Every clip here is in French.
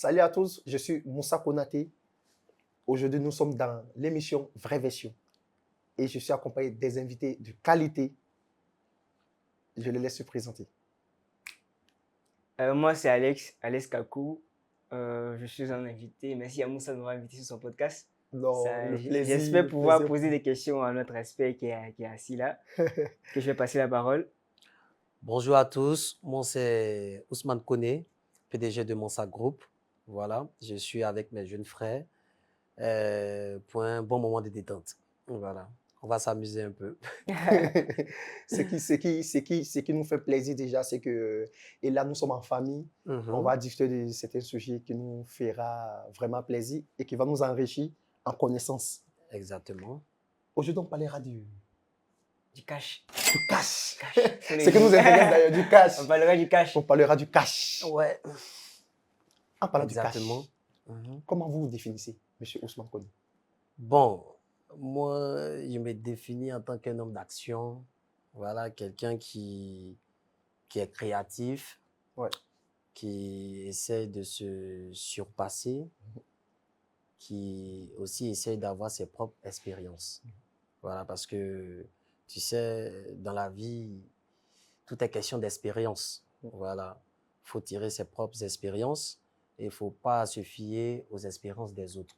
Salut à tous, je suis Moussa Konaté. Aujourd'hui, nous sommes dans l'émission Vraie Version et je suis accompagné des invités de qualité. Je les laisse se présenter. Moi, c'est Alex Kakou. Je suis un invité. Merci à Moussa de m'avoir invité sur son podcast. Le plaisir. J'espère pouvoir poser des questions à notre expert qui est assis là, que je vais passer la parole. Bonjour à tous, moi c'est Ousmane Koné, PDG de Monsa Group. Voilà, je suis avec mes jeunes frères pour un bon moment de détente. Voilà, on va s'amuser un peu. Ce qui nous fait plaisir déjà, c'est que, et là nous sommes en famille, on va discuter de certains sujets qui nous fera vraiment plaisir et qui va nous enrichir en connaissances. Exactement. Aujourd'hui, on parlera du cash. Du cash. Ce qui nous intéresse d'ailleurs, du cash. On parlera du cash. On parlera du cash. Ouais. En parlant Exactement. du cash, comment vous vous définissez, M. Ousmane Koné? Bon, moi, je me définis en tant qu'un homme d'action. Voilà, quelqu'un qui est créatif, qui essaie de se surpasser, qui aussi essaie d'avoir ses propres expériences. Voilà, parce que, tu sais, dans la vie, tout est question d'expérience. Voilà, il faut tirer ses propres expériences et il ne faut pas se fier aux expériences des autres.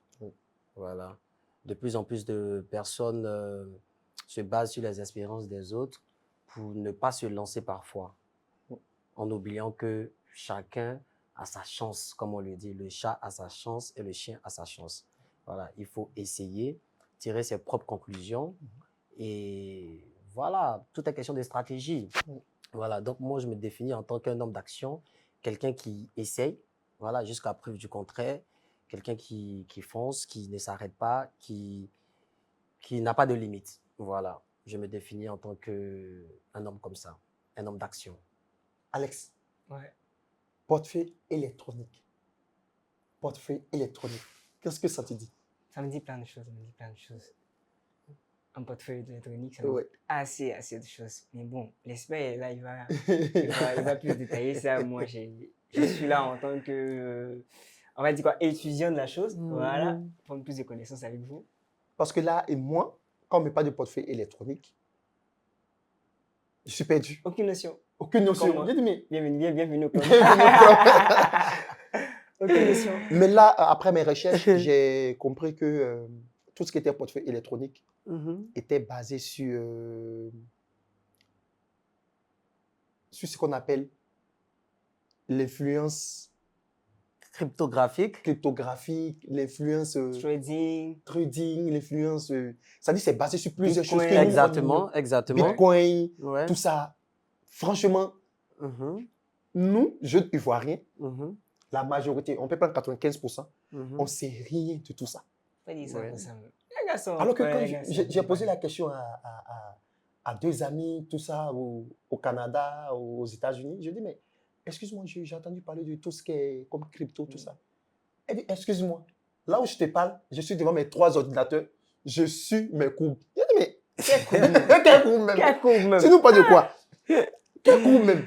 Voilà, de plus en plus de personnes se basent sur les expériences des autres pour ne pas se lancer parfois, en oubliant que chacun a sa chance, comme on le dit. Le chat a sa chance et le chien a sa chance. Voilà, il faut essayer, tirer ses propres conclusions et voilà, tout est question de stratégie. Voilà, donc moi je me définis en tant qu'un homme d'action, quelqu'un qui essaye, voilà, jusqu'à preuve du contraire, quelqu'un qui fonce, qui ne s'arrête pas, qui n'a pas de limite. Voilà, je me définis en tant qu'un homme comme ça, un homme d'action. Alex, ouais. Portefeuille électronique. Portefeuille électronique. Qu'est-ce que ça te dit? Ça me dit plein de choses, Un portefeuille électronique, ça me dit assez de choses. Mais bon, l'expert, là, il va plus détailler ça. Moi, je suis là en tant que, on va dire quoi, étudiant de la chose. Voilà, prendre plus de connaissances avec vous. Parce que là, et moi, quand on me parle de portefeuille électronique, je suis perdu. Aucune notion. Aucune notion. J'ai dit, mais bienvenue au club. Aucune notion. Mais là, après mes recherches, j'ai compris que tout ce qui était portefeuille électronique était basé sur ce qu'on appelle l'influence cryptographique, l'influence trading, l'influence. Ça dit, c'est basé sur plusieurs choses. Exactement. Bitcoin, tout ça. Franchement, nous, jeunes Ivoiriens, la majorité, on peut prendre 95%, on ne sait rien de tout ça. Alors que quand j'ai posé la question à deux amis, tout ça, au Canada, aux États-Unis, je dis, mais excuse-moi, j'ai entendu parler de tout ce qui est comme crypto, tout ça. Elle dit, excuse-moi, là où je te parle, je suis devant mes 3 ordinateurs, je suis mes courbes. Je dis, mais quel courbe même? Tu nous parles de quoi? Quel courbe même?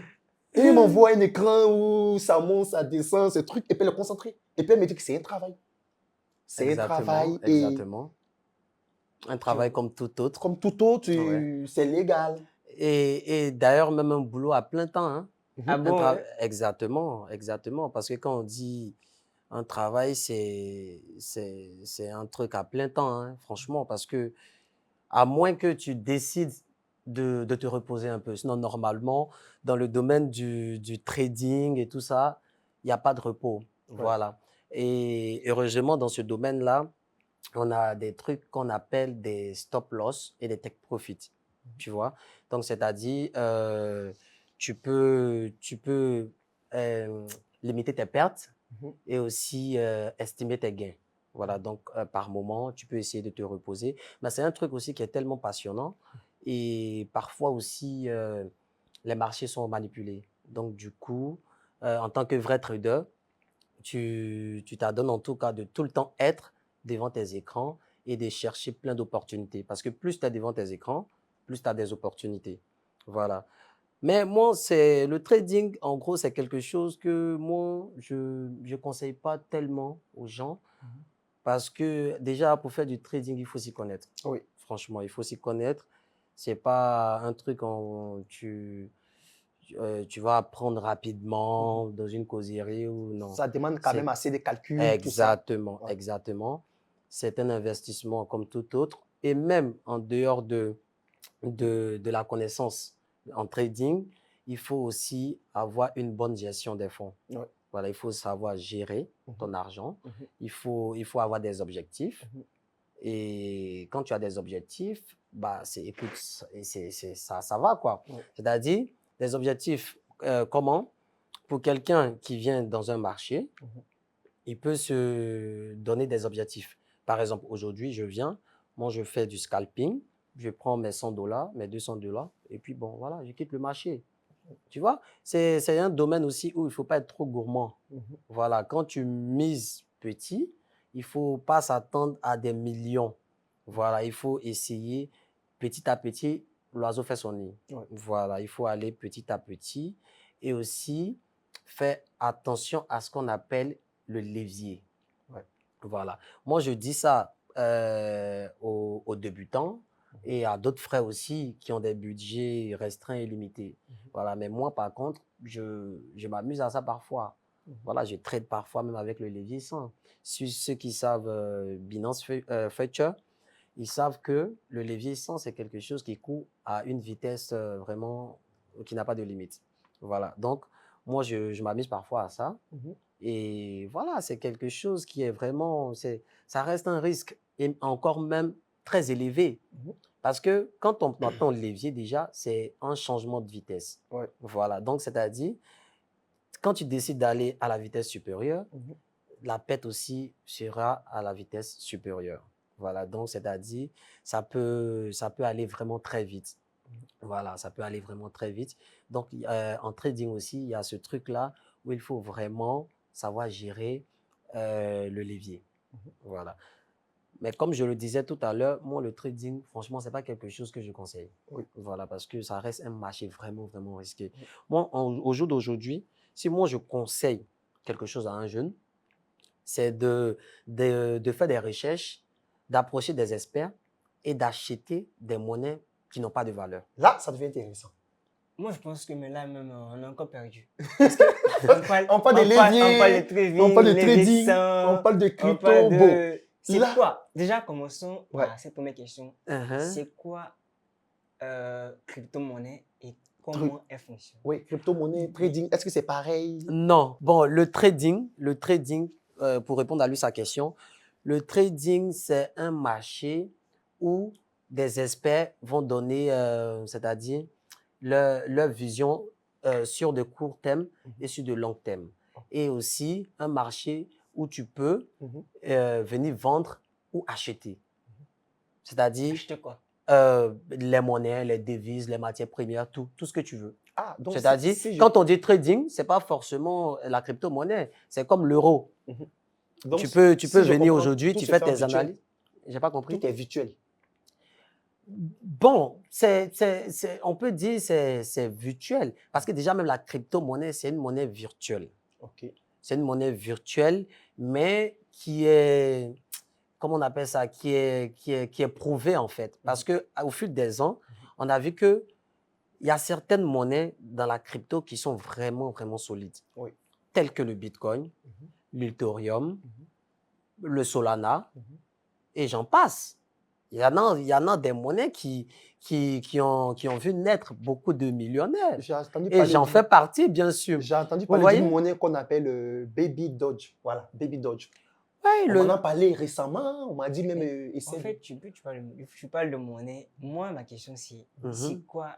Et il m'envoie un écran où ça monte, ça descend, ce truc, et puis le concentrer. Et puis elle me dit que c'est un travail. C'est un travail. Exactement. Un travail comme tout autre. Comme tout autre, c'est légal. Et d'ailleurs, même un boulot à plein temps. Hein. Ah bon? Exactement. Parce que quand on dit un travail, c'est un truc à plein temps, hein, franchement. Parce que, à moins que tu décides de te reposer un peu. Sinon, normalement, dans le domaine du trading et tout ça, il n'y a pas de repos. Voilà. Et heureusement, dans ce domaine-là, on a des trucs qu'on appelle des stop-loss et des take-profit. Tu vois? Donc, c'est-à-dire, tu peux limiter tes pertes et aussi estimer tes gains. Voilà, donc par moment, tu peux essayer de te reposer. Mais c'est un truc aussi qui est tellement passionnant et parfois aussi, les marchés sont manipulés. Donc, du coup, en tant que vrai trader, tu t'adonnes en tout cas de tout le temps être devant tes écrans et de chercher plein d'opportunités. Parce que plus tu es devant tes écrans, plus tu as des opportunités. Voilà. Mais moi, le trading, en gros, c'est quelque chose que moi, je ne conseille pas tellement aux gens. Parce que déjà, pour faire du trading, il faut s'y connaître. Oui. Franchement, il faut s'y connaître. Ce n'est pas un truc tu vas apprendre rapidement dans une causerie ou non. Ça demande quand même assez de calculs. Exactement, tout ça. exactement. C'est un investissement comme tout autre. Et même en dehors de la connaissance en trading, il faut aussi avoir une bonne gestion des fonds. Ouais. Voilà, il faut savoir gérer ton argent. Il faut avoir des objectifs. Et quand tu as des objectifs, bah, écoute, ça va, quoi. Ouais. C'est-à-dire, des objectifs, comment? Pour quelqu'un qui vient dans un marché, il peut se donner des objectifs. Par exemple, aujourd'hui, moi, je fais du scalping. Je prends mes $100, mes $200, et puis bon, voilà, je quitte le marché. Tu vois, c'est un domaine aussi où il ne faut pas être trop gourmand. Voilà, quand tu mises petit, il ne faut pas s'attendre à des millions. Voilà, il faut essayer petit à petit, l'oiseau fait son nid. Ouais. Voilà, il faut aller petit à petit et aussi faire attention à ce qu'on appelle le levier. Ouais. Voilà, moi je dis ça aux débutants et à d'autres frères aussi qui ont des budgets restreints et limités. Voilà, mais moi, par contre, je m'amuse à ça parfois. Voilà, je trade parfois même avec le levier 100. Ceux qui savent Binance Future, ils savent que le levier 100, c'est quelque chose qui court à une vitesse vraiment qui n'a pas de limite. Voilà, donc moi, je m'amuse parfois à ça. Et voilà, c'est quelque chose qui est vraiment, ça reste un risque et encore même très élevé. Parce que quand on entend le levier, déjà, c'est un changement de vitesse. Ouais. Voilà, donc c'est-à-dire, quand tu décides d'aller à la vitesse supérieure, la perte aussi sera à la vitesse supérieure. Voilà, donc c'est-à-dire, ça peut aller vraiment très vite. Voilà, ça peut aller vraiment très vite. Donc, en trading aussi, il y a ce truc-là où il faut vraiment savoir gérer le levier. Voilà. Mais comme je le disais tout à l'heure, moi, le trading, franchement, ce n'est pas quelque chose que je conseille. Oui. Voilà, parce que ça reste un marché vraiment, vraiment risqué. Moi, au jour d'aujourd'hui, si moi, je conseille quelque chose à un jeune, c'est de faire des recherches, d'approcher des experts et d'acheter des monnaies qui n'ont pas de valeur. Là, ça devient intéressant. Moi, je pense que mais là, même, on est encore perdu. Parce que on parle de levier, on parle de trading, on parle de trading, on parle de crypto. Bon. C'est quoi? Déjà, commençons par cette première question. C'est quoi crypto-monnaie et comment elle fonctionne? Oui, crypto-monnaie, trading, est-ce que c'est pareil? Non. Bon, le trading, pour répondre à lui sa question, le trading, c'est un marché où des experts vont donner, c'est-à-dire leur vision sur de court terme et sur de long terme. Et aussi un marché où tu peux venir vendre ou acheter. C'est-à-dire… Acheter quoi? Les monnaies, les devises, les matières premières, tout ce que tu veux. Ah, donc c'est-à-dire, quand on dit trading, ce n'est pas forcément la crypto-monnaie. C'est comme l'euro. Donc, tu peux venir aujourd'hui, tu fais tes analyses. Je n'ai pas compris. Tout est virtuel. Bon, on peut dire que c'est virtuel. Parce que déjà, même la crypto-monnaie, c'est une monnaie virtuelle. Okay. C'est une monnaie virtuelle, mais qui est… Comment on appelle ça, qui est prouvé en fait. Parce qu'au fil des ans, on a vu qu'il y a certaines monnaies dans la crypto qui sont vraiment, vraiment solides. Oui. Telles que le Bitcoin, l'Ethereum, le Solana, et j'en passe. Il y en a des monnaies qui ont vu naître beaucoup de millionnaires. Et j'en fais partie, bien sûr. J'ai entendu parler d'une monnaie qu'on appelle Baby Doge. Voilà, Baby Doge. Ouais, on en a parlé récemment, on m'a dit même… En fait, tu parles de monnaie. Moi, ma question, c'est quoi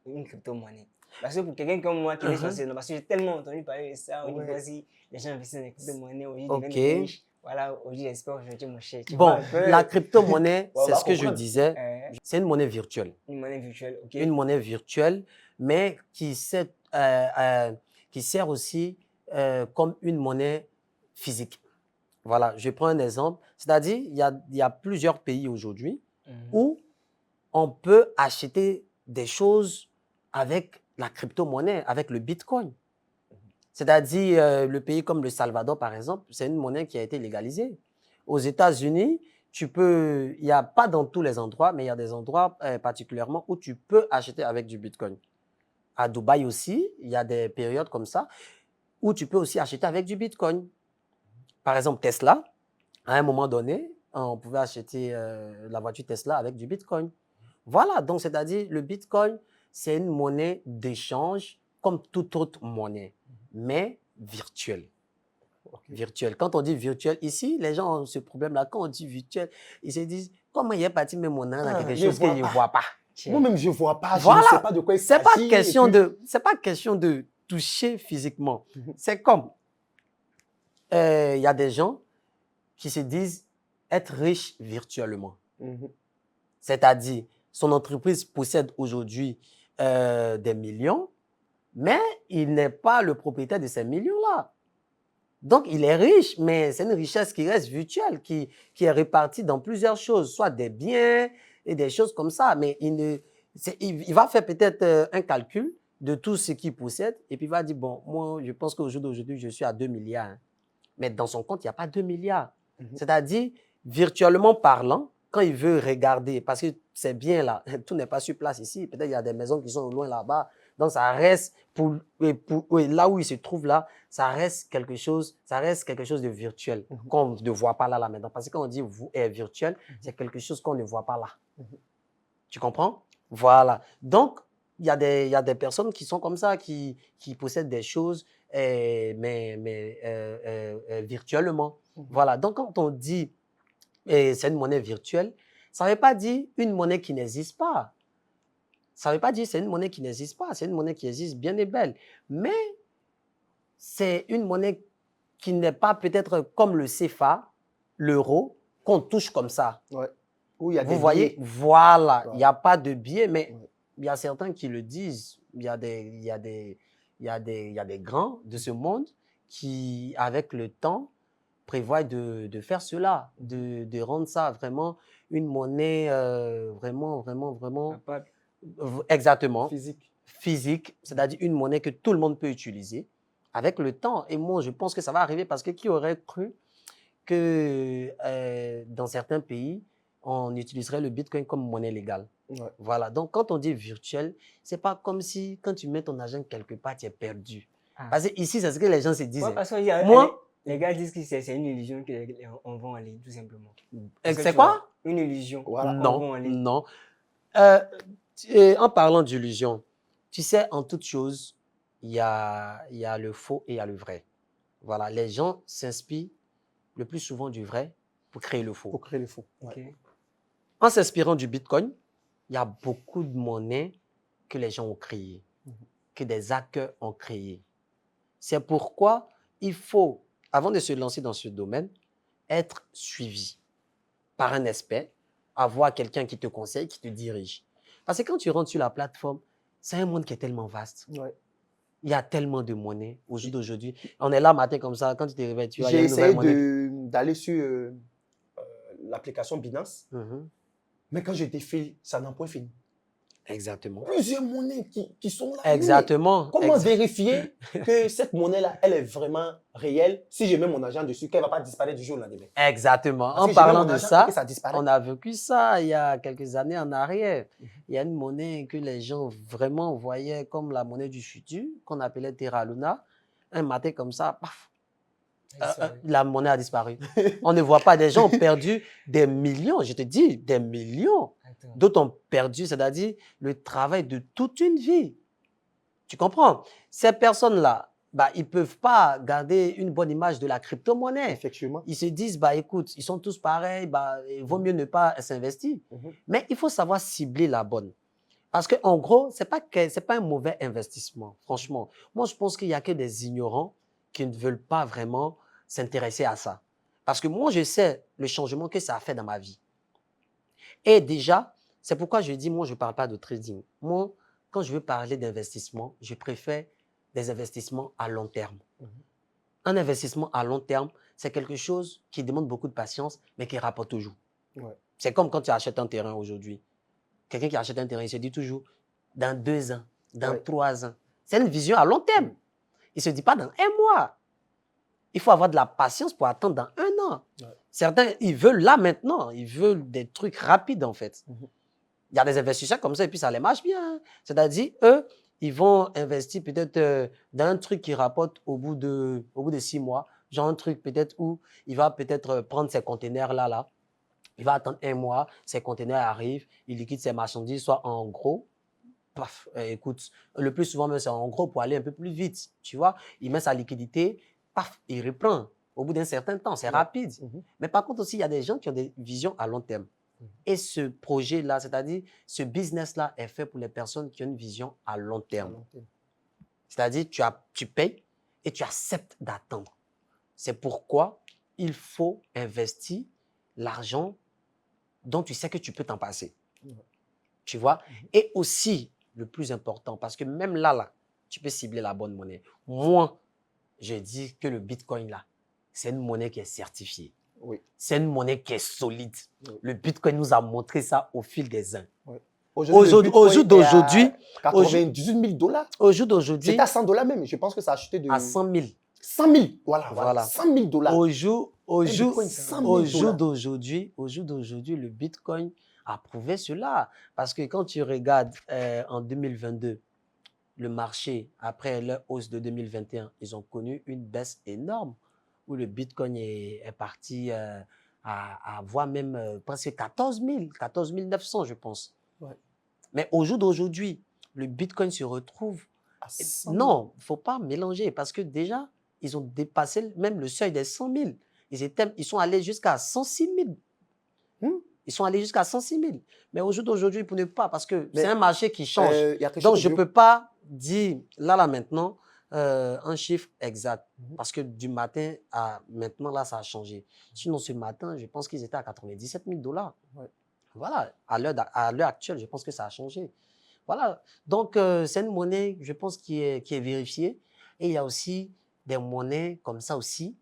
une crypto-monnaie? Parce que pour quelqu'un comme moi qui est censé, parce que j'ai tellement entendu parler de ça, on dit vas-y, les gens investissent dans les crypto-monnaies, aujourd'hui, deviennent riches. Voilà, aujourd'hui, j'espère aujourd'hui, mon cher. Bon, la crypto-monnaie, c'est ce que je disais, c'est une monnaie virtuelle. Une monnaie virtuelle, ok. Une monnaie virtuelle, mais qui sert aussi comme une monnaie physique. Voilà, je prends un exemple. C'est-à-dire, il y a plusieurs pays aujourd'hui où on peut acheter des choses avec la crypto-monnaie avec le Bitcoin. C'est-à-dire, le pays comme le Salvador, par exemple, c'est une monnaie qui a été légalisée. Aux États-Unis, il n'y a pas dans tous les endroits, mais il y a des endroits particulièrement où tu peux acheter avec du Bitcoin. À Dubaï aussi, il y a des périodes comme ça où tu peux aussi acheter avec du Bitcoin. Par exemple, Tesla, à un moment donné, on pouvait acheter la voiture Tesla avec du Bitcoin. Voilà, donc c'est-à-dire le Bitcoin, c'est une monnaie d'échange comme toute autre monnaie, mais virtuelle. Virtuelle. Quand on dit virtuel, ici, les gens ont ce problème-là. Quand on dit virtuel, ils se disent, comment il est parti mettre mon nom dans quelque chose qu'ils ne voient pas. Moi-même, je ne vois pas, voilà. Je ne sais pas de quoi il s'agit. C'est pas question de toucher physiquement. C'est comme, il y a des gens qui se disent être riches virtuellement. C'est-à-dire, son entreprise possède aujourd'hui des millions, mais il n'est pas le propriétaire de ces millions-là. Donc, il est riche, mais c'est une richesse qui reste virtuelle, qui est répartie dans plusieurs choses, soit des biens et des choses comme ça. Mais il va faire peut-être un calcul de tout ce qu'il possède et puis il va dire, bon, moi, je pense qu'au jour d'aujourd'hui, je suis à 2 milliards. Hein. Mais dans son compte, il n'y a pas 2 milliards. C'est-à-dire, virtuellement parlant, quand il veut regarder, parce que c'est bien là, tout n'est pas sur place ici, peut-être il y a des maisons qui sont loin là-bas, donc ça reste, là où il se trouve là, ça reste quelque chose de virtuel, qu'on ne voit pas là maintenant. Parce que quand on dit virtuel, c'est quelque chose qu'on ne voit pas là. Tu comprends? Voilà. Donc, il y a des personnes qui sont comme ça, qui possèdent des choses, mais virtuellement. Voilà. Donc, quand on dit c'est une monnaie virtuelle, ça ne veut pas dire une monnaie qui n'existe pas. Ça ne veut pas dire c'est une monnaie qui n'existe pas. C'est une monnaie qui existe bien et belle. Mais c'est une monnaie qui n'est pas peut-être comme le CFA, l'euro, qu'on touche comme ça. Ouais. Où il y a Vous voyez, billets. voilà, il n'y a pas de biais, mais il y a certains qui le disent. Il y a des grands de ce monde qui, avec le temps, prévoient de faire cela, de rendre ça vraiment une monnaie vraiment exactement physique, c'est-à-dire une monnaie que tout le monde peut utiliser avec le temps. Et moi, je pense que ça va arriver parce que qui aurait cru que dans certains pays, on utiliserait le Bitcoin comme monnaie légale. Voilà. Donc, quand on dit virtuel, c'est pas comme si quand tu mets ton argent quelque part, tu es perdu. Parce que ici, c'est ce que les gens se disent. Parce que moi, les gars disent que c'est une illusion qu'on vend en ligne, tout simplement. C'est quoi? Une illusion. Voilà. Non. En parlant d'illusion, tu sais, en toute chose, il y a le faux et il y a le vrai. Voilà. Les gens s'inspirent le plus souvent du vrai pour créer le faux. Okay. En s'inspirant du Bitcoin, il y a beaucoup de monnaies que les gens ont créées, que des hackers ont créées. C'est pourquoi il faut, avant de se lancer dans ce domaine, être suivi par un expert, avoir quelqu'un qui te conseille, qui te dirige. Parce que quand tu rentres sur la plateforme, c'est un monde qui est tellement vaste. Il y a tellement de monnaies au jour d'aujourd'hui. On est là matin comme ça, quand tu te réveilles, tu vois, j'ai essayé d'aller sur l'application Binance, mais quand je défile, ça n'a point fini. Exactement. Plusieurs monnaies qui sont là. Exactement. Comment vérifier que cette monnaie-là, elle est vraiment réelle si je mets mon argent dessus, qu'elle ne va pas disparaître du jour au lendemain? Exactement. En parlant de ça, on a vécu ça il y a quelques années en arrière. Il y a une monnaie que les gens vraiment voyaient comme la monnaie du futur, qu'on appelait Terra Luna. Un matin comme ça, paf, la monnaie a disparu. On ne voit pas. Des gens ont perdu des millions, je te dis, des millions. D'autres ont perdu, c'est-à-dire le travail de toute une vie. Tu comprends? Ces personnes-là, ils ne peuvent pas garder une bonne image de la crypto-monnaie. Effectivement. Ils se disent, écoute, ils sont tous pareils, il vaut mieux ne pas s'investir. Mais il faut savoir cibler la bonne. Parce qu'en gros, ce n'est pas un mauvais investissement, franchement. Moi, je pense qu'il n'y a que des ignorants qui ne veulent pas vraiment s'intéresser à ça. Parce que moi, je sais le changement que ça a fait dans ma vie. Et déjà, c'est pourquoi je dis, moi, je ne parle pas de trading. Moi, quand je veux parler d'investissement, je préfère des investissements à long terme. Un investissement à long terme, c'est quelque chose qui demande beaucoup de patience, mais qui rapporte toujours. C'est comme quand tu achètes un terrain aujourd'hui. Quelqu'un qui achète un terrain, il se dit toujours, dans 2 ans, dans 3 ans. C'est une vision à long terme. Il ne se dit pas dans 1 mois. Il faut avoir de la patience pour attendre dans 1 an. Certains, ils veulent là maintenant. Ils veulent des trucs rapides, en fait. Il y a des investisseurs comme ça et puis ça les marche bien. C'est-à-dire, eux, ils vont investir peut-être dans un truc qui rapporte au bout de 6 mois. Genre un truc peut-être où il va peut-être prendre ces conteneurs-là, là. Il va attendre 1 mois, ces conteneurs arrivent, il liquide ses marchandises, soit en gros. Paf, écoute, le plus souvent, même, c'est en gros pour aller un peu plus vite. Tu vois, il met sa liquidité, paf, il reprend. Au bout d'un certain temps, c'est rapide. Mais par contre aussi, il y a des gens qui ont des visions à long terme. Et ce projet-là, c'est-à-dire ce business-là est fait pour les personnes qui ont une vision à long terme. C'est-à-dire, tu payes et tu acceptes d'attendre. C'est pourquoi il faut investir l'argent dont tu sais que tu peux t'en passer. Tu vois? Et aussi, le plus important, parce que même là, tu peux cibler la bonne monnaie. Moi, je dis que le Bitcoin, là, c'est une monnaie qui est certifiée. C'est une monnaie qui est solide. Le Bitcoin nous a montré ça au fil des ans. Au jour d'aujourd'hui, 98 000 $. Au jour d'aujourd'hui, c'était à 100 $ même. Je pense que ça a acheté à 100 000. 100 000, voilà. 100 000 $. Au jour d'aujourd'hui, le Bitcoin a prouvé cela. Parce que quand tu regardes en 2022, le marché, après leur hausse de 2021, ils ont connu une baisse énorme où le Bitcoin est parti à avoir même presque 14 900, je pense. Mais au jour d'aujourd'hui, le Bitcoin se retrouve... Non, il ne faut pas mélanger parce que déjà, ils ont dépassé même le seuil des 100 000. Ils sont allés jusqu'à 106 000. Ils sont allés jusqu'à 106 000. Mais au jour d'aujourd'hui, ils ne peuvent pas parce que c'est un marché qui change. Donc, je ne peux pas dire là maintenant un chiffre exact parce que du matin à maintenant, là, ça a changé. Sinon, ce matin, je pense qu'ils étaient à 97 000 $. Voilà, à l'heure actuelle, je pense que ça a changé. Voilà, donc c'est une monnaie, je pense, qui est vérifiée. Et il y a aussi des monnaies comme ça aussi,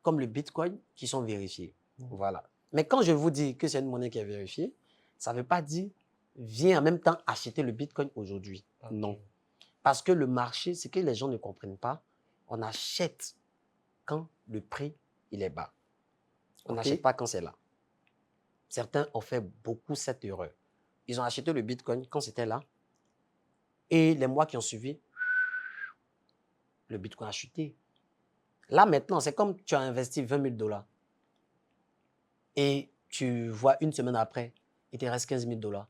comme le Bitcoin, qui sont vérifiées. Voilà. Mais quand je vous dis que c'est une monnaie qui est vérifiée, ça ne veut pas dire viens en même temps acheter le Bitcoin aujourd'hui. Non. Parce que le marché, ce que les gens ne comprennent pas, on achète quand le prix il est bas. On n'achète pas quand c'est là. Certains ont fait beaucoup cette erreur. Ils ont acheté le Bitcoin quand c'était là. Et les mois qui ont suivi, le Bitcoin a chuté. Là, maintenant, c'est comme tu as investi 20 000 $. Et tu vois une semaine après, il te reste 15 000 $.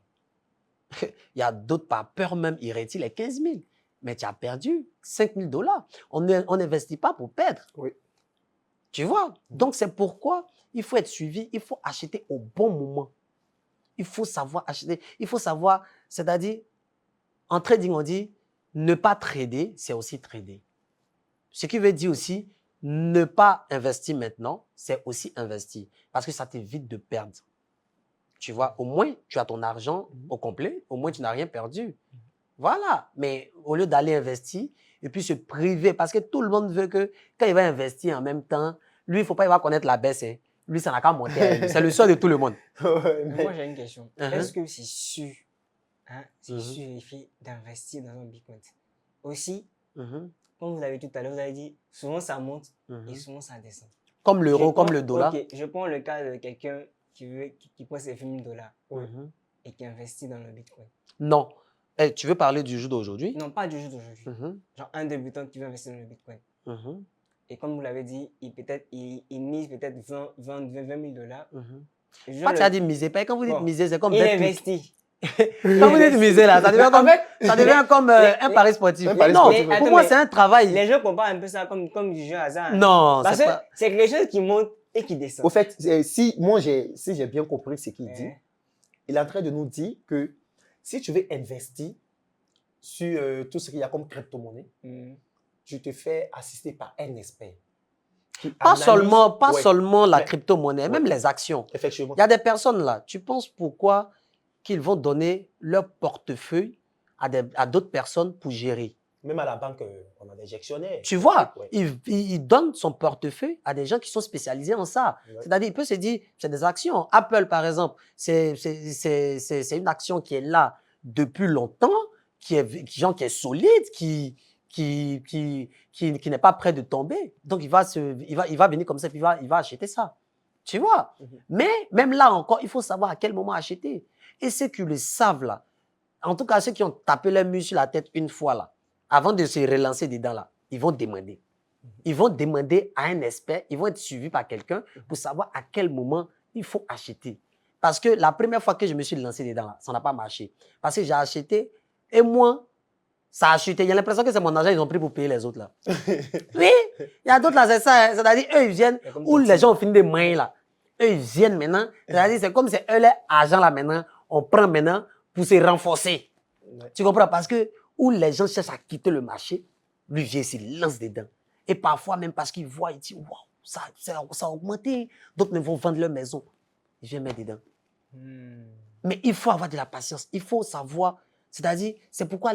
Il y a d'autres, par peur même, ils retirent les 15 000. Mais tu as perdu 5 000 $. On n'investit pas pour perdre. Tu vois? Donc, c'est pourquoi il faut être suivi, il faut acheter au bon moment. Il faut savoir acheter, il faut savoir, c'est-à-dire, en trading, on dit, ne pas trader, c'est aussi trader. Ce qui veut dire aussi, ne pas investir maintenant, c'est aussi investir. Parce que ça t'évite de perdre. Tu vois, au moins, tu as ton argent au complet, au moins, tu n'as rien perdu. Voilà. Mais au lieu d'aller investir et puis se priver, parce que tout le monde veut que quand il va investir en même temps, lui, il ne faut pas, il va connaître la baisse. Hein. Lui, ça n'a qu'à monter. C'est le souhait de tout le monde. Moi, j'ai une question. Est-ce que c'est sûr, d'investir dans un Bitcoin? Aussi, comme vous l'avez dit tout à l'heure, vous avez dit, souvent ça monte et souvent ça descend. Comme l'euro, comme le dollar. Je prends le cas de quelqu'un qui prend ses 20 000 $ et qui investit dans le Bitcoin. Non. Hey, tu veux parler du jour d'aujourd'hui? Non, pas du jour d'aujourd'hui. Genre un débutant qui veut investir dans le Bitcoin. Et comme vous l'avez dit, il mise peut-être 20 000 $. Pas tu as dit miser. Quand vous dites miser, c'est comme... Il investit. Quand vous dites miser, là, ça devient comme un pari sportif. Non, pour moi, c'est un travail. Les gens comparent un peu ça comme du jeu hasard. Non, parce que c'est quelque chose qui monte et qui descend. Au fait, si j'ai bien compris ce qu'il dit, il est en train de nous dire que si tu veux investir sur tout ce qu'il y a comme crypto-monnaie, tu te fais assister par un expert. Pas seulement la crypto-monnaie, même les actions. Effectivement. Il y a des personnes là, tu penses pourquoi qu'ils vont donner leur portefeuille à d'autres personnes pour gérer? Même à la banque, on a des gestionnaires. Tu vois, il donne son portefeuille à des gens qui sont spécialisés en ça. C'est-à-dire, il peut se dire, c'est des actions. Apple, par exemple, c'est une action qui est là depuis longtemps, qui est solide, qui n'est pas prêt de tomber. Donc, il va venir comme ça, puis il va acheter ça. Tu vois? Mais même là encore, il faut savoir à quel moment acheter. Et ceux qui le savent là, en tout cas ceux qui ont tapé leur mur sur la tête une fois là, avant de se relancer dedans là, ils vont demander. Ils vont demander à un expert, ils vont être suivis par quelqu'un pour savoir à quel moment il faut acheter. Parce que la première fois que je me suis lancé dedans là, ça n'a pas marché. Parce que j'ai acheté et moi, ça a chuté. Il y a l'impression que c'est mon argent, ils ont pris pour payer les autres là. Oui, il y a d'autres là, c'est ça. Hein. C'est-à-dire, eux, ils viennent où les gens ont fini des mains là. Eux, ils viennent maintenant. C'est-à-dire, c'est comme c'est eux, leur argent là maintenant, on prend maintenant pour se renforcer. Ouais. Tu comprends? Parce que où les gens cherchent à quitter le marché, lui vient, s'il lance dedans. Et parfois, même parce qu'ils voient, ils disent, waouh, ça a augmenté. D'autres ne vont vendre leur maison. Ils viennent mettre dedans. Mais il faut avoir de la patience. Il faut savoir. C'est-à-dire, c'est pourquoi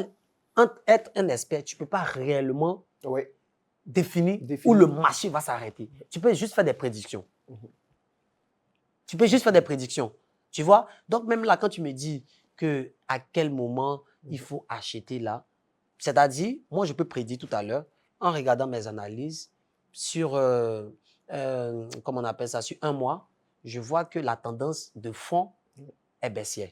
être un expert, tu ne peux pas réellement définir où le marché va s'arrêter. Tu peux juste faire des prédictions. Tu peux juste faire des prédictions. Tu vois? Donc, même là, quand tu me dis à quel moment il faut acheter là, c'est-à-dire, moi, je peux prédire tout à l'heure, en regardant mes analyses sur, comment on appelle ça, sur un mois, je vois que la tendance de fond est baissière.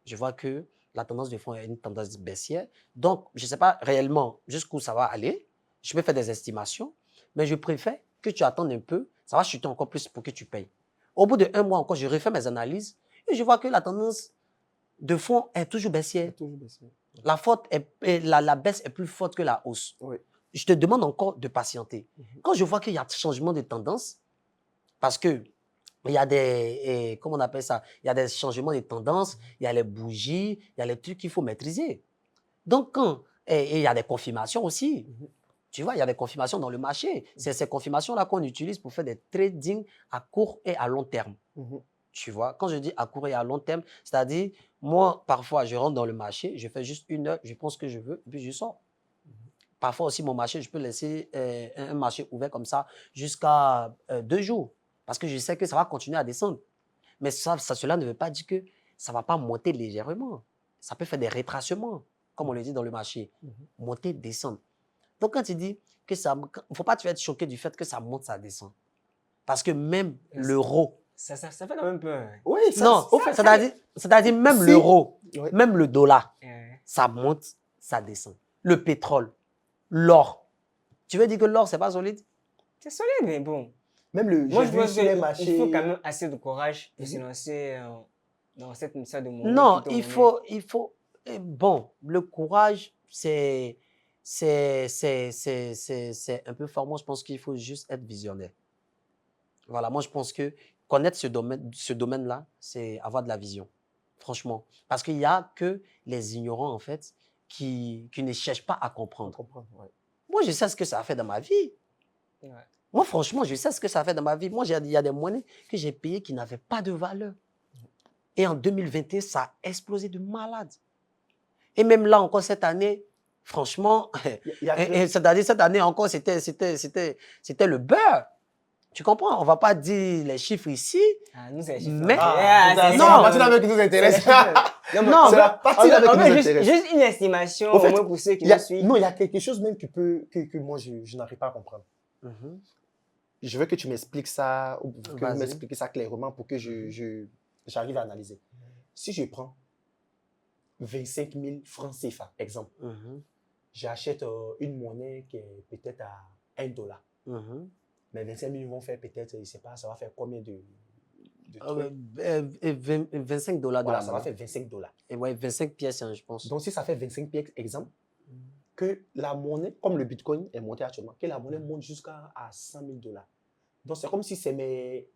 Je vois que la tendance de fond est une tendance baissière. Donc, je ne sais pas réellement jusqu'où ça va aller. Je peux faire des estimations, mais je préfère que tu attendes un peu. Ça va chuter encore plus pour que tu payes. Au bout d'un mois encore, je refais mes analyses et je vois que la tendance de fond est toujours baissière. La baisse est plus forte que la hausse. Oui. Je te demande encore de patienter. Quand je vois qu'il y a changement de tendance, parce que il y a des, comment on appelle ça? Il y a des changements de tendance, il y a les bougies, il y a les trucs qu'il faut maîtriser. Donc, et il y a des confirmations aussi. Tu vois, il y a des confirmations dans le marché. C'est ces confirmations-là qu'on utilise pour faire des trading à court et à long terme. Tu vois, quand je dis à court et à long terme, c'est-à-dire, moi, parfois, je rentre dans le marché, je fais juste 1 heure, je prends ce que je veux, et puis je sors. Parfois aussi, mon marché, je peux laisser un marché ouvert comme ça jusqu'à 2 jours. Parce que je sais que ça va continuer à descendre. Mais cela ne veut pas dire que ça ne va pas monter légèrement. Ça peut faire des rétracements, comme on le dit dans le marché. Monter, descendre. Donc, quand tu dis que ça... Il ne faut pas te faire choquer du fait que ça monte, ça descend. Parce que même l'euro... Ça fait quand même peur. Oui, c'est-à-dire même l'euro, même le dollar, ça monte, ça descend. Le pétrole, l'or. Tu veux dire que l'or, ce n'est pas solide? C'est solide, mais bon. Même le Moi, je vois qu'il faut quand même assez de courage pour se lancer dans cette mission de monnaie. Non, il faut... Bon, le courage, c'est un peu fort. Moi, je pense qu'il faut juste être visionnaire. Voilà, moi, je pense que connaître ce domaine-là, c'est avoir de la vision, franchement. Parce qu'il n'y a que les ignorants, en fait, qui ne cherchent pas à comprendre. Moi, je sais ce que ça a fait dans ma vie. Ouais. Moi, franchement, je sais ce que ça a fait dans ma vie. Moi, il y a des monnaies que j'ai payées qui n'avaient pas de valeur. Et en 2021, ça a explosé de malade. Et même là, encore cette année, franchement, c'est-à-dire cette année encore, c'était le beurre. Tu comprends? On ne va pas dire les chiffres ici. Ah, nous, c'est les chiffres. Mais... c'est la partie qui nous intéresse. Non, c'est la partie qui nous intéresse. Juste une estimation, au moins pour ceux qui nous suivent. Non, il y a quelque chose même que moi, je n'arrive pas à comprendre. Je veux que tu m'expliques ça, ou que tu m'expliques ça clairement pour que j'arrive à analyser. Si je prends 25 000 francs CFA, exemple, j'achète une monnaie qui est peut-être à $1. Mais 25 000 vont faire peut-être, je ne sais pas, ça va faire combien de $25 de voilà, ça va faire $25. Et ouais, 25 pièces, hein, je pense. Donc, si ça fait 25 pièces, exemple, que la monnaie, comme le Bitcoin est monté actuellement, que la monnaie monte jusqu'à $100 000. Donc, c'est comme si c'est mes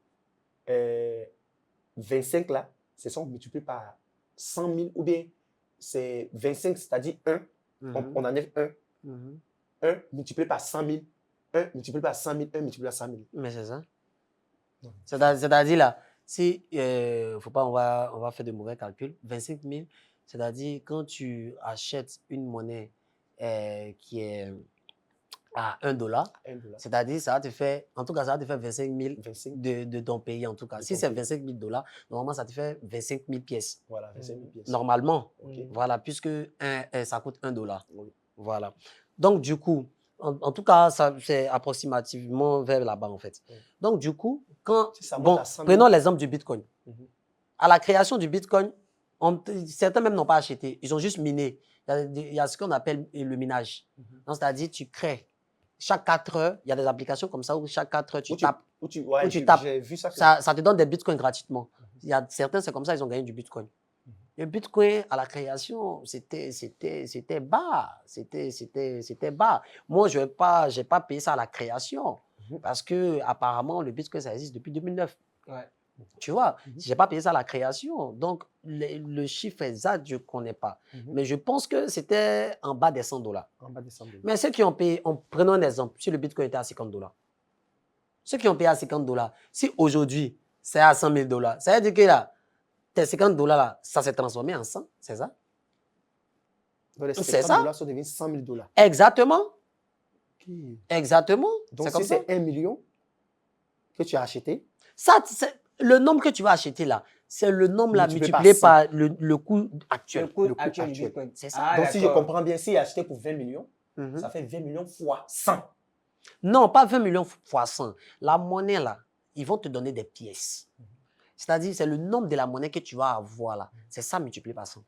25 là, c'est ça, on multiplie par 100 000, ou bien c'est 25, c'est-à-dire 1, on enlève 1, 1 multiplié par 100 000, 1 multiplié par 100 000, 1 multiplié par 100 000. Mais c'est ça. C'est-à-dire là, si, faut pas, on va faire de mauvais calculs, 25 000, c'est-à-dire quand tu achètes une monnaie qui est à 1 $. 1 $. C'est-à-dire, ça va te faire, en tout cas, ça va te faire 25 000 de ton pays, en tout cas. Si c'est 25 000 $, normalement, ça te fait 25 000 pièces. Voilà, 25 000 pièces. Normalement, voilà, puisque ça coûte 1 $. Oui. Voilà. Donc, du coup, en tout cas, c'est approximativement vers là-bas, en fait. Donc, du coup, prenons l'exemple du Bitcoin. À la création du Bitcoin, certains même n'ont pas acheté. Ils ont juste miné. Il y a ce qu'on appelle le minage. C'est-à-dire, tu crées. Chaque 4 heures, il y a des applications comme ça où chaque 4 heures, tu tapes. Tu tapes. J'ai vu ça. Ça te donne des bitcoins gratuitement. Il y a certains, c'est comme ça, ils ont gagné du bitcoin. Le bitcoin, à la création, c'était bas. C'était bas. Moi, je n'ai pas payé ça à la création parce que apparemment le bitcoin, ça existe depuis 2009. Ouais. Tu vois, je n'ai pas payé ça à la création. Donc, le chiffre exact, je ne connais pas. Mais je pense que c'était en bas des 100 $. En bas des 100 $. Mais ceux qui ont payé, prenons un exemple, si le bitcoin était à 50 $. Ceux qui ont payé à 50 $, si aujourd'hui, c'est à 100 000 $, ça veut dire que là, tes 50 $, là, ça s'est transformé en 100, c'est ça? Donc, les 50 $, ça devient 100 000 $. Exactement. Okay. Exactement. Donc, si c'est 1 million que tu as acheté, ça, le nombre que tu vas acheter là, c'est le nombre là multiplié par le coût actuel. Le coût actuel. C'est ça. Donc, si je comprends bien, si acheté pour 20 millions, ça fait 20 millions fois 100. Non, pas 20 millions fois 100. La monnaie là, ils vont te donner des pièces. C'est-à-dire, c'est le nombre de la monnaie que tu vas avoir là. C'est ça multiplié par 100.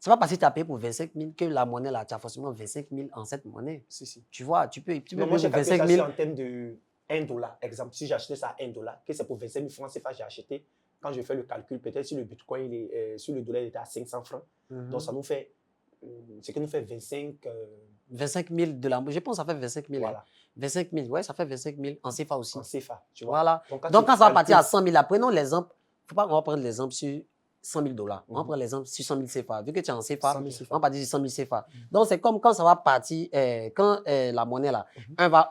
C'est pas parce que tu as payé pour 25 000 que la monnaie là, tu as forcément 25 000 en cette monnaie. Si. Tu vois, tu peux moi, j'ai calculé ça aussi en termes de 1 $. Exemple, si j'ai acheté ça à 1 $, que c'est pour 25 000 francs CFA, j'ai acheté. Quand je fais le calcul, peut-être si le Bitcoin, sur le dollar, il était à 500 francs. Donc, ça nous fait, ce qui nous fait 25 000 $. Je pense que ça fait 25 000. Voilà. 25 000, ouais, ça fait 25 000 en CFA aussi. En CFA, tu vois. Voilà. Donc, quand ça va partir à 100 000, là, prenons l'exemple. On va prendre l'exemple sur 100 000 $. On va prendre l'exemple sur 100 000 CFA. Vu que tu es en CFA, on va partir sur 100 000 CFA. Donc, c'est comme quand ça va partir, quand la monnaie, là, va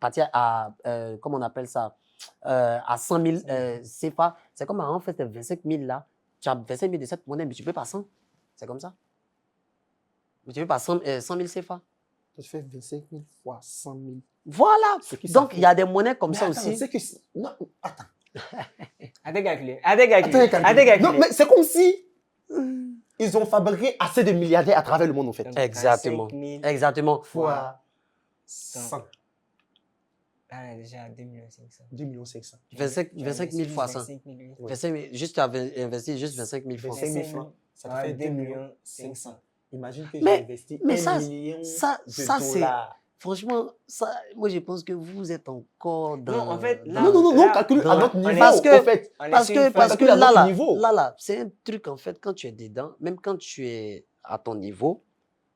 partir à, comment on appelle ça, à 100 000 CFA. C'est comme en fait, 25 000 là. Tu as 25 000 de cette monnaie, mais tu peux pas 100. C'est comme ça. Mais tu peux pas 100 000 CFA. Tu fais 25 000 fois 100 000. Voilà. Donc, il y a des monnaies comme ça aussi. Non, attends. Arrêtez calculer. Non, mais c'est comme si ils ont fabriqué assez de milliardaires à travers le monde, en fait. Exactement. Exactement. Fois 100. Ah, déjà 2 500 000. 2 500 000. 25 000 fois 100. 25 000, juste à investir juste 25 000 francs. 25 000 francs. Ça te fait 2 500 000. Imagine que j'ai investi 1 million de dollars. Franchement, ça, moi je pense que vous êtes encore dans... Non, en fait, là... Non, calcule à notre niveau, parce que là, c'est un truc, en fait, quand tu es dedans, même quand tu es à ton niveau,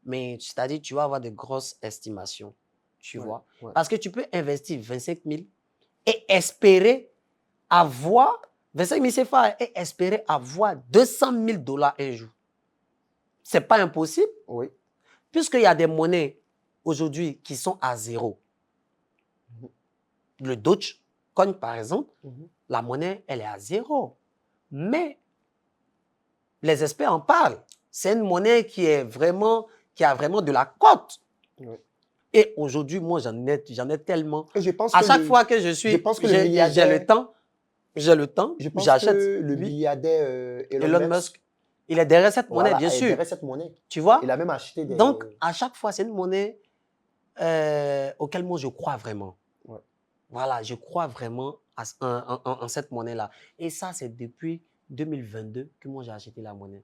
mais c'est-à-dire tu vas avoir de grosses estimations, tu vois. Ouais. Parce que tu peux investir 25 000 et espérer avoir, 25 000 CFA et espérer avoir 200 000 $ un jour. C'est pas impossible. Oui. Puisqu'il y a des monnaies aujourd'hui qui sont à zéro. Le Dogecoin, par exemple, la monnaie, elle est à zéro. Mais les experts en parlent. C'est une monnaie qui a vraiment de la cote. Oui. Et aujourd'hui, moi, j'en ai tellement. Et je pense à chaque fois que j'ai le temps, j'achète. Le milliardaire Elon Musk, il est derrière cette monnaie, bien sûr. Derrière cette monnaie. Tu vois? Il a même acheté des... Donc, à chaque fois, c'est une monnaie auquel moi, je crois vraiment. Ouais. Voilà, je crois vraiment en cette monnaie-là. Et ça, c'est depuis 2022 que moi, j'ai acheté la monnaie.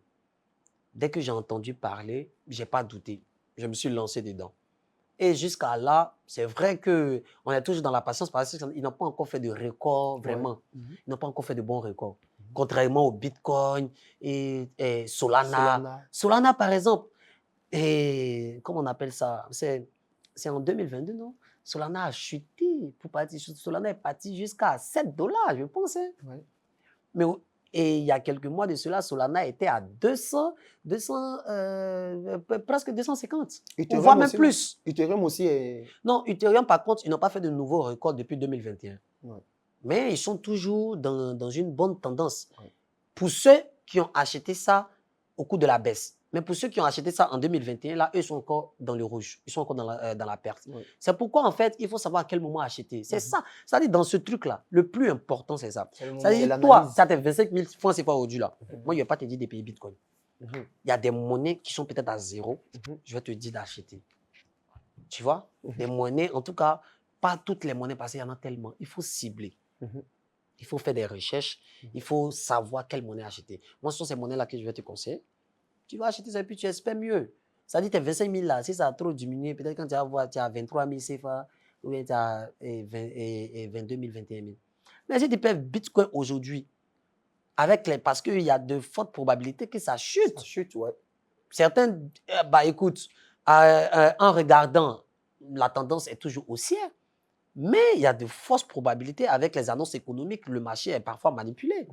Dès que j'ai entendu parler, je n'ai pas douté. Je me suis lancé dedans. Et jusqu'à là, c'est vrai qu'on est toujours dans la patience parce qu'ils n'ont pas encore fait de record, vraiment. Ouais. Ils n'ont pas encore fait de bons records. Contrairement au Bitcoin et Solana. Solana, par exemple, et comment on appelle ça? C'est en 2022, non? Solana a chuté. Solana est parti jusqu'à 7 $, je pense. Hein? Ouais. Mais et il y a quelques mois de cela, Solana était à presque 250. On voit même plus. Ethereum aussi est... Non, Ethereum, par contre, ils n'ont pas fait de nouveaux records depuis 2021. Ouais. Mais ils sont toujours dans une bonne tendance. Ouais. Pour ceux qui ont acheté ça au cours de la baisse. Mais pour ceux qui ont acheté ça en 2021, là, eux, ils sont encore dans le rouge. Ils sont encore dans la perte. Oui. C'est pourquoi, en fait, il faut savoir à quel moment acheter. C'est ça. C'est-à-dire, dans ce truc-là, le plus important, c'est ça. C'est-à-dire, toi, ça tes 25 000 francs, c'est pas aujourd'hui, là. Moi, je ne vais pas te dire de payer Bitcoin. Il y a des monnaies qui sont peut-être à zéro. Je vais te dire d'acheter. Tu vois? Des monnaies, en tout cas, pas toutes les monnaies, parce qu'il y en a tellement. Il faut cibler. Il faut faire des recherches. Il faut savoir quelle monnaie acheter. Moi, ce sont ces monnaies-là que je vais te conseiller. Tu vas acheter ça et puis tu espères mieux. Ça dit tes 25 000 là, si ça a trop diminué, peut-être quand tu vas voir, tu as 23 000 CFA ou bien tu as 22 000, 21 000. Mais si tu perds Bitcoin aujourd'hui, parce qu'il y a de fortes probabilités que ça chute. Ça chute, ouais. Certains, bah écoute, en regardant, la tendance est toujours haussière. Mais il y a de fortes probabilités avec les annonces économiques, le marché est parfois manipulé.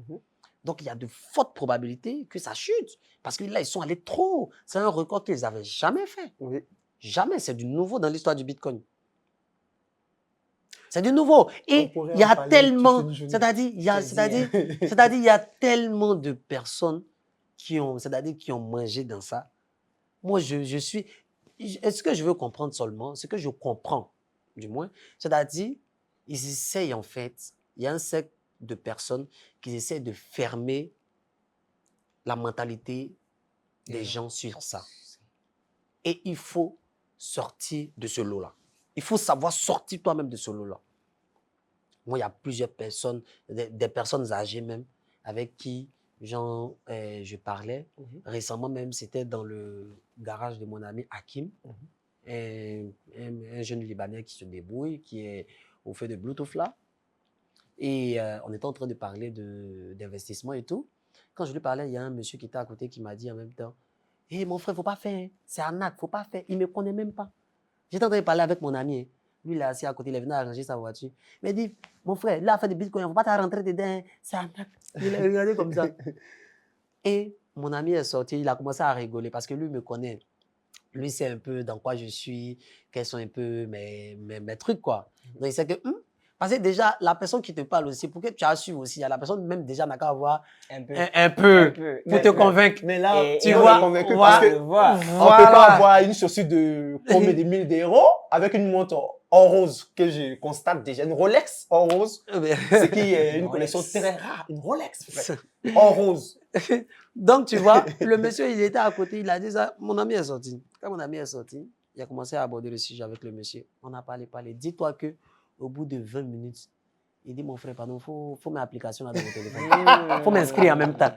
Donc, il y a de fortes probabilités que ça chute. Parce que là, ils sont allés trop haut. C'est un record qu'ils n'avaient jamais fait. Oui. Jamais. C'est du nouveau dans l'histoire du Bitcoin. C'est du nouveau. Et il y a tellement, c'est-à-dire, il y a tellement de personnes qui ont mangé dans ça. Moi, est-ce que je veux comprendre seulement? Ce que je comprends, du moins, c'est-à-dire, ils essayent en fait, il y a un cercle de personnes qui essaient de fermer la mentalité des gens sur ça. Et il faut sortir de ce lot-là. Il faut savoir sortir toi-même de ce lot-là. Moi, il y a plusieurs personnes, des personnes âgées même, avec qui je parlais. Récemment même, c'était dans le garage de mon ami Hakim, un jeune Libanais qui se débrouille, qui est au fait de Bluetooth là. Et on était en train de parler d'investissement et tout. Quand je lui parlais, il y a un monsieur qui était à côté qui m'a dit en même temps, « Hé, mon frère, faut pas faire, c'est arnaque, faut pas faire. » Il ne me connaît même pas. J'étais en train de parler avec mon ami. Lui, il est assis à côté, il est venu arranger sa voiture. Il m'a dit, « Mon frère, là, fait des bitcoins, faut pas te rentrer dedans, c'est arnaque. » Il a regardé comme ça. Et mon ami est sorti, il a commencé à rigoler parce que lui me connaît. Lui sait un peu dans quoi je suis, quels sont un peu mes trucs, quoi. Donc, il sait que... Parce que déjà, la personne qui te parle aussi, pour que tu assures aussi, la personne même déjà n'a qu'à avoir un peu pour te convaincre. Mais là, tu vois, convaincu parce que on ne peut pas avoir une chaussure de combien de mille d'euros avec une montre en rose que je constate déjà, une Rolex en rose, ce qui est une collection très rare, une Rolex en rose. Donc, tu vois, le monsieur, il était à côté, il a dit ça, mon ami est sorti. Quand mon ami est sorti, il a commencé à aborder le sujet avec le monsieur. On a parlé. Dis-toi que au bout de 20 minutes, il dit, mon frère, pardon, faut mes applications là dans mon téléphone. Il faut m'inscrire en même temps.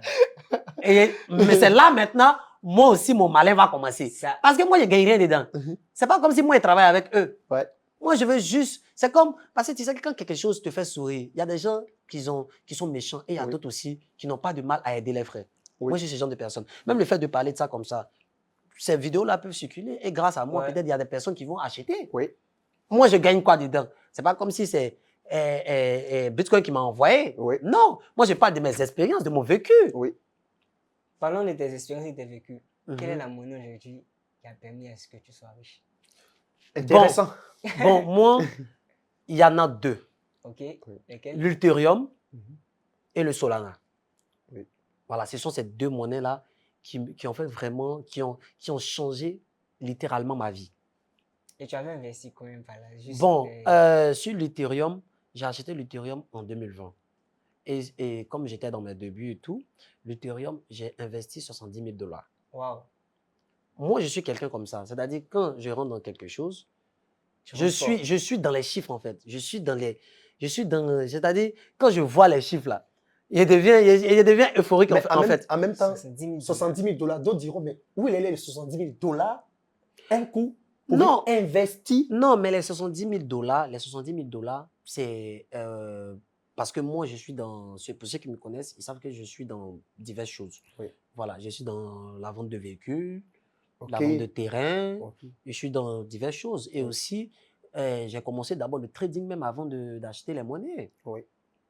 Mais c'est là maintenant, moi aussi, mon malin va commencer. Parce que moi, je ne gagne rien dedans. C'est pas comme si moi, je travaille avec eux. Ouais. Moi, je veux juste... C'est comme... Parce que tu sais que quand quelque chose te fait sourire, il y a des gens qui sont méchants et il y a d'autres aussi qui n'ont pas de mal à aider les frères. Moi, je suis ce genre de personne. Même le fait de parler de ça comme ça, ces vidéos-là peuvent circuler et grâce à moi, peut-être il y a des personnes qui vont acheter. Oui. Moi, je gagne quoi dedans? C'est pas comme si c'est Bitcoin qui m'a envoyé. Oui. Non, moi, je parle de mes expériences, de mon vécu. Oui. Parlons de tes expériences et de tes vécus. Quelle est la monnaie aujourd'hui qui a permis à ce que tu sois riche? Intéressant. Bon, moi, il y en a deux. OK. Lesquels? L'Ethereum et le Solana. Oui. Voilà, ce sont ces deux monnaies-là qui ont fait vraiment, qui ont changé littéralement ma vie. Et tu avais investi combien par là? Bon, sur l'Ethereum, j'ai acheté l'Ethereum en 2020. Et comme j'étais dans mes débuts et tout, l'Ethereum, j'ai investi 70 000 $. Wow. Moi, je suis quelqu'un comme ça. C'est-à-dire, quand je rentre dans quelque chose, je suis dans les chiffres, en fait. C'est-à-dire, quand je vois les chiffres, là, je deviens euphorique, en fait. En même temps, 70 000 $, d'autres diront, mais où il est les 70 000 $? Un coup non, investi. Non, mais les 70 000 $, c'est parce que moi, je suis dans, pour ceux qui me connaissent, ils savent que je suis dans diverses choses. Oui. Voilà, je suis dans la vente de véhicules, la vente de terrain, je suis dans diverses choses. Et aussi, j'ai commencé d'abord le trading même avant d'acheter les monnaies. Oui.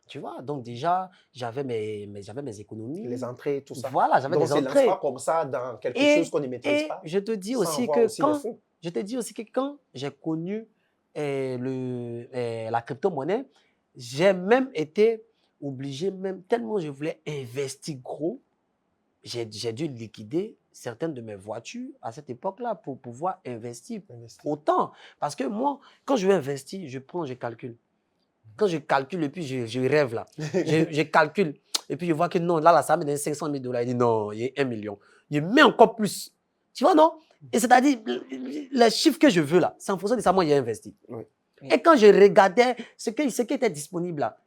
Tu vois, donc déjà, j'avais mes économies. Les entrées, tout ça. Voilà, j'avais des entrées. Donc, c'est pas comme ça dans quelque chose qu'on ne maîtrise pas. Je te dis aussi que quand j'ai connu la crypto-monnaie, j'ai même été obligé, même tellement je voulais investir gros, j'ai dû liquider certaines de mes voitures à cette époque-là pour pouvoir investir autant. Parce que moi, quand je veux investir, je calcule. Quand je calcule et puis je rêve là, je calcule et puis je vois que non, là ça me donne 500 000 $. Il dit non, il y a 1 million. Je mets encore plus. Tu vois, non? Et c'est-à-dire, les chiffres que je veux là, c'est en fonction de ça, moi, j'ai investi. Oui. Et quand je regardais ce qui était disponible là,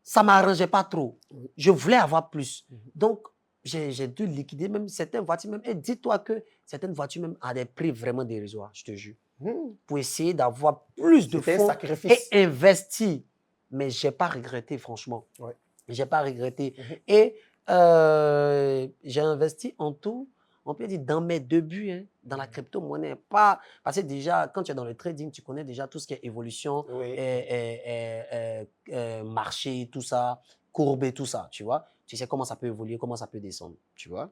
ça ne m'arrangeait pas trop. Je voulais avoir plus. Donc, j'ai dû liquider même certaines voitures. Même. Et dis-toi que certaines voitures même à des prix vraiment dérisoires, je te jure. Pour essayer d'avoir plus de fonds et investir. Mais je n'ai pas regretté, franchement. Ouais. Je n'ai pas regretté. Et j'ai investi en tout, on peut dire, dans mes débuts, dans la crypto-monnaie. Pas, parce que déjà, quand tu es dans le trading, tu connais déjà tout ce qui est évolution, marché, tout ça, courbe et tout ça, tu vois. Tu sais comment ça peut évoluer, comment ça peut descendre, tu vois.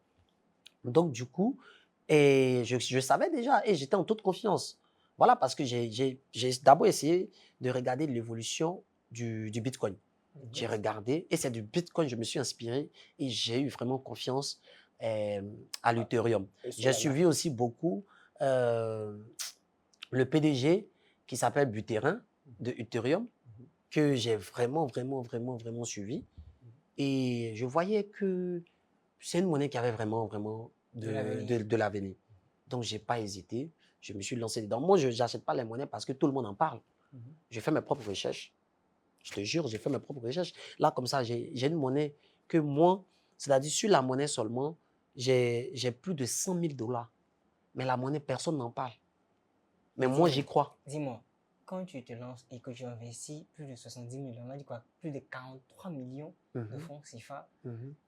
Donc, du coup, je savais déjà et j'étais en toute confiance. Voilà, parce que j'ai d'abord essayé de regarder l'évolution du Bitcoin. J'ai regardé et c'est du Bitcoin que je me suis inspiré et j'ai eu vraiment confiance à l'Ethereum. J'ai suivi aussi beaucoup le PDG qui s'appelle Buterin de Ethereum que j'ai vraiment suivi. Et je voyais que c'est une monnaie qui avait vraiment de l'avenir. Donc, je n'ai pas hésité. Je me suis lancé dedans. Moi, je n'achète pas les monnaies parce que tout le monde en parle. J'ai fait mes propres recherches. Je te jure, j'ai fait mes propres recherches. Là, comme ça, j'ai une monnaie que moi, c'est-à-dire sur la monnaie seulement, j'ai plus de 100 000 $. Mais la monnaie, personne n'en parle. Mais moi, j'y crois. Dis-moi, quand tu te lances et que tu investis plus de 70 000, on a dit quoi, plus de 43 millions de francs CFA,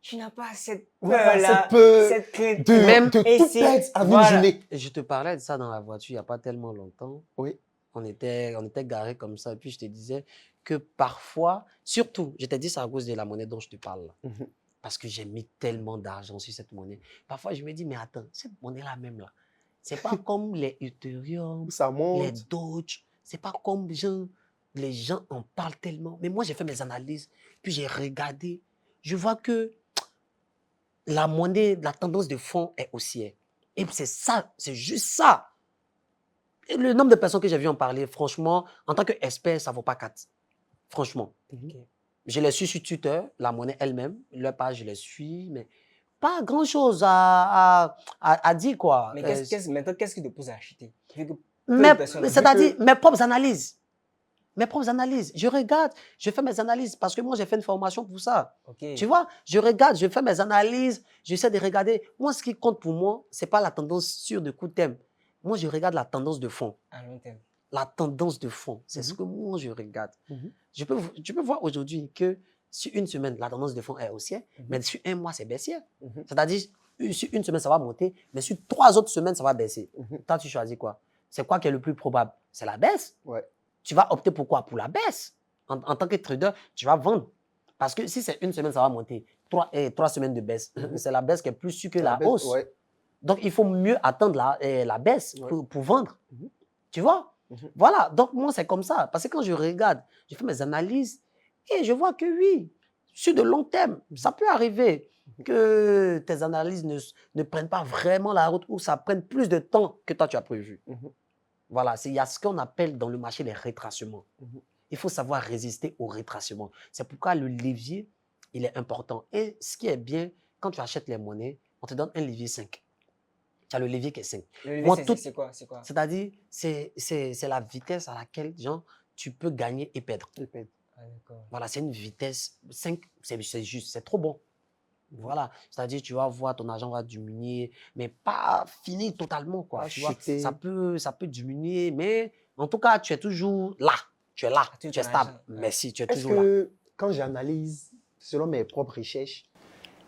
tu n'as pas cette peur-là, cette crainte de tout perdre en une journée. Je te parlais de ça dans la voiture il n'y a pas tellement longtemps. Oui. On était garés comme ça et puis je te disais que parfois, surtout, je t'ai dit ça à cause de la monnaie dont je te parle là. Parce que j'ai mis tellement d'argent sur cette monnaie. Parfois, je me dis, mais attends, cette monnaie-là même là, c'est pas comme les Ethereum, les Doge, c'est pas comme les gens en parlent tellement. Mais moi, j'ai fait mes analyses, puis j'ai regardé. Je vois que la monnaie, la tendance de fond est haussière. Et c'est ça, c'est juste ça. Et le nombre de personnes que j'ai vu en parler, franchement, en tant qu'expert, ça ne vaut pas 4. Franchement. Je les suis sur Twitter, la monnaie elle-même, leur page, je les suis, mais pas grand-chose à dire, quoi. Mais maintenant, qu'est-ce qui te pousse à acheter? C'est-à-dire mes propres analyses. Mes propres analyses. Je regarde, je fais mes analyses parce que moi, j'ai fait une formation pour ça. Tu vois, je regarde, je fais mes analyses, j'essaie de regarder. Moi, ce qui compte pour moi, ce n'est pas la tendance sur de court terme. Moi, je regarde la tendance de fond. À long terme. La tendance de fond, c'est ce que moi, je regarde. Tu peux voir aujourd'hui que sur une semaine, la tendance de fond est haussière, mais sur un mois, c'est baissière. C'est-à-dire, sur une semaine, ça va monter, mais sur 3 autres semaines, ça va baisser. Toi, tu choisis quoi? C'est quoi qui est le plus probable? C'est la baisse. Tu vas opter pour quoi? Pour la baisse. En tant que trader, tu vas vendre. Parce que si c'est une semaine, ça va monter. 3 semaines de baisse. C'est la baisse qui est plus sûre que la hausse. Donc, il faut mieux attendre la baisse pour vendre. Tu vois? Voilà. Donc, moi, c'est comme ça. Parce que quand je regarde, je fais mes analyses et je vois que oui, sur de long terme, ça peut arriver que tes analyses ne prennent pas vraiment la route ou ça prenne plus de temps que toi, tu as prévu. Voilà, il y a ce qu'on appelle dans le marché les rétracements. Il faut savoir résister aux rétracements. C'est pourquoi le levier, il est important. Et ce qui est bien, quand tu achètes les monnaies, on te donne un levier 5. Tu as le levier qui est 5. Le levier, c'est quoi? C'est-à-dire, c'est la vitesse à laquelle tu peux gagner et perdre. Voilà, c'est une vitesse 5, c'est juste, c'est trop bon. Voilà, c'est-à-dire tu vas voir ton argent va diminuer, mais pas finir totalement, quoi. Tu vois, ça peut diminuer, mais en tout cas, tu es toujours là. Tu es là, tu es stable. Merci, tu es toujours là. Est-ce que, quand j'analyse, selon mes propres recherches,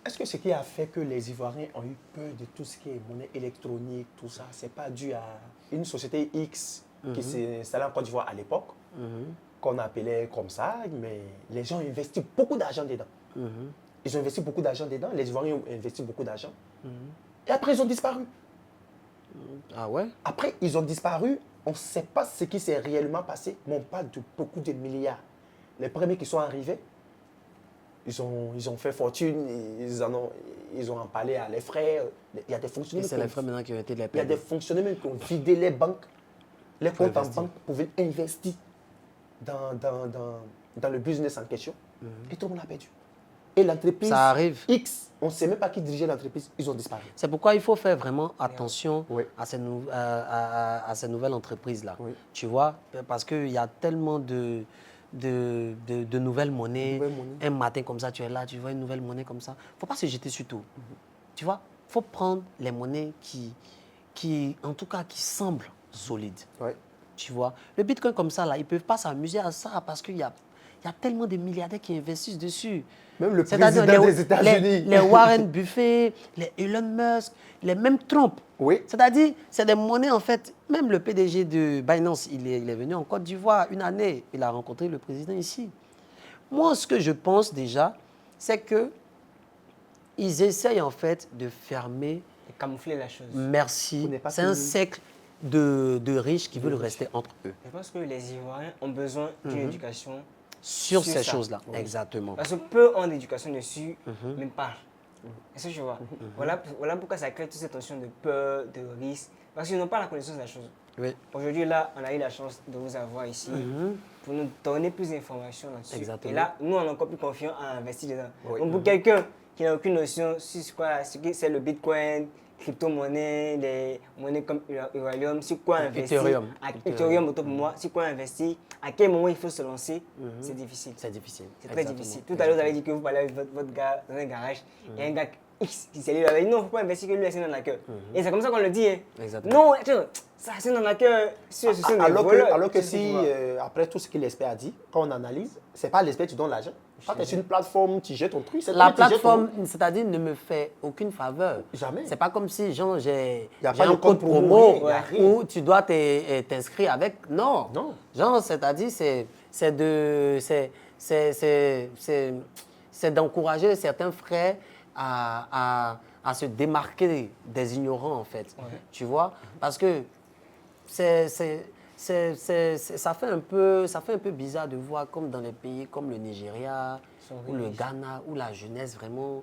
est-ce que ce qui a fait que les Ivoiriens ont eu peur de tout ce qui est monnaie électronique, tout ça, c'est pas dû à une société X qui s'est installée en Côte d'Ivoire à l'époque, qu'on appelait comme ça, mais les gens ont investi beaucoup d'argent dedans. Ils ont investi beaucoup d'argent dedans, les Ivoiriens ont investi beaucoup d'argent. Et après, ils ont disparu. Ah ouais? Après, ils ont disparu. On ne sait pas ce qui s'est réellement passé, mais on parle de beaucoup de milliards. Les premiers qui sont arrivés, ils ont fait fortune, ils ont en parlé à les frères. Il y a des fonctionnaires. Et c'est les frères maintenant qui ont été les perdus. Il y a des fonctionnaires même qui ont vidé les banques, les comptes en banque pour venir investir dans le business en question. Et tout le monde a perdu. Et l'entreprise X, on ne sait même pas qui dirigeait l'entreprise, ils ont disparu. C'est pourquoi il faut faire vraiment attention à ces nouvelles entreprises-là. Oui. Tu vois, parce qu'il y a tellement de nouvelles monnaies. Un matin comme ça, tu es là, tu vois une nouvelle monnaie comme ça. Il ne faut pas se jeter sur tout. Tu vois, il faut prendre les monnaies qui en tout cas, qui semblent solides. Oui. Tu vois, le Bitcoin comme ça, là, ils ne peuvent pas s'amuser à ça parce qu'il y a tellement de milliardaires qui investissent dessus. Même le président des États-Unis. Les Warren Buffett, les Elon Musk, les mêmes Trump. Oui. C'est-à-dire, c'est des monnaies, en fait. Même le PDG de Binance, il est venu en Côte d'Ivoire une année. Il a rencontré le président ici. Moi, ce que je pense déjà, c'est qu'ils essayent, en fait, de fermer... De camoufler la chose. Merci. C'est un cercle de riches qui veulent rester entre eux. Je pense que les Ivoiriens ont besoin d'une éducation sur ces choses-là. Oui. Exactement. Parce que peu ont d'éducation dessus, même pas. Est-ce que tu vois? Voilà pourquoi ça crée toute cette tension de peur, de risque. Parce qu'ils n'ont pas la connaissance de la chose. Oui. Aujourd'hui, là, on a eu la chance de vous avoir ici pour nous donner plus d'informations là-dessus. Exactement. Et là, nous, on est encore plus confiants à investir dedans. Oui. Donc, pour quelqu'un qui n'a aucune notion sur ce que c'est le Bitcoin, crypto-monnaie, des monnaies comme Ethereum, sur quoi investir, Ethereum autant pour moi, sur quoi investir, à quel moment il faut se lancer, c'est difficile. C'est difficile. C'est très difficile. Tout à l'heure, vous avez dit que vous parlez avec votre gars dans un garage, il y a un gars X qui s'est dit, il a dit non, il ne faut pas investir que lui, c'est dans la queue. Et c'est comme ça qu'on le dit. Hein. Exactement. Non, ça c'est dans la queue. Alors que si, après tout ce que l'expert a dit, quand on analyse, ce n'est pas l'expert qui donne l'argent. Quand tu es sur une plateforme, tu jettes ton truc. La plateforme, c'est-à-dire, ne me fait aucune faveur. Jamais. C'est pas comme si, genre, j'ai un code promo où tu dois t'inscrire avec. Non. Non. Genre, c'est-à-dire, c'est d'encourager certains frères à se démarquer des ignorants, en fait. Ouais. Tu vois? Parce que ça fait un peu bizarre de voir comme dans les pays comme le Nigeria ou le Ghana où la jeunesse vraiment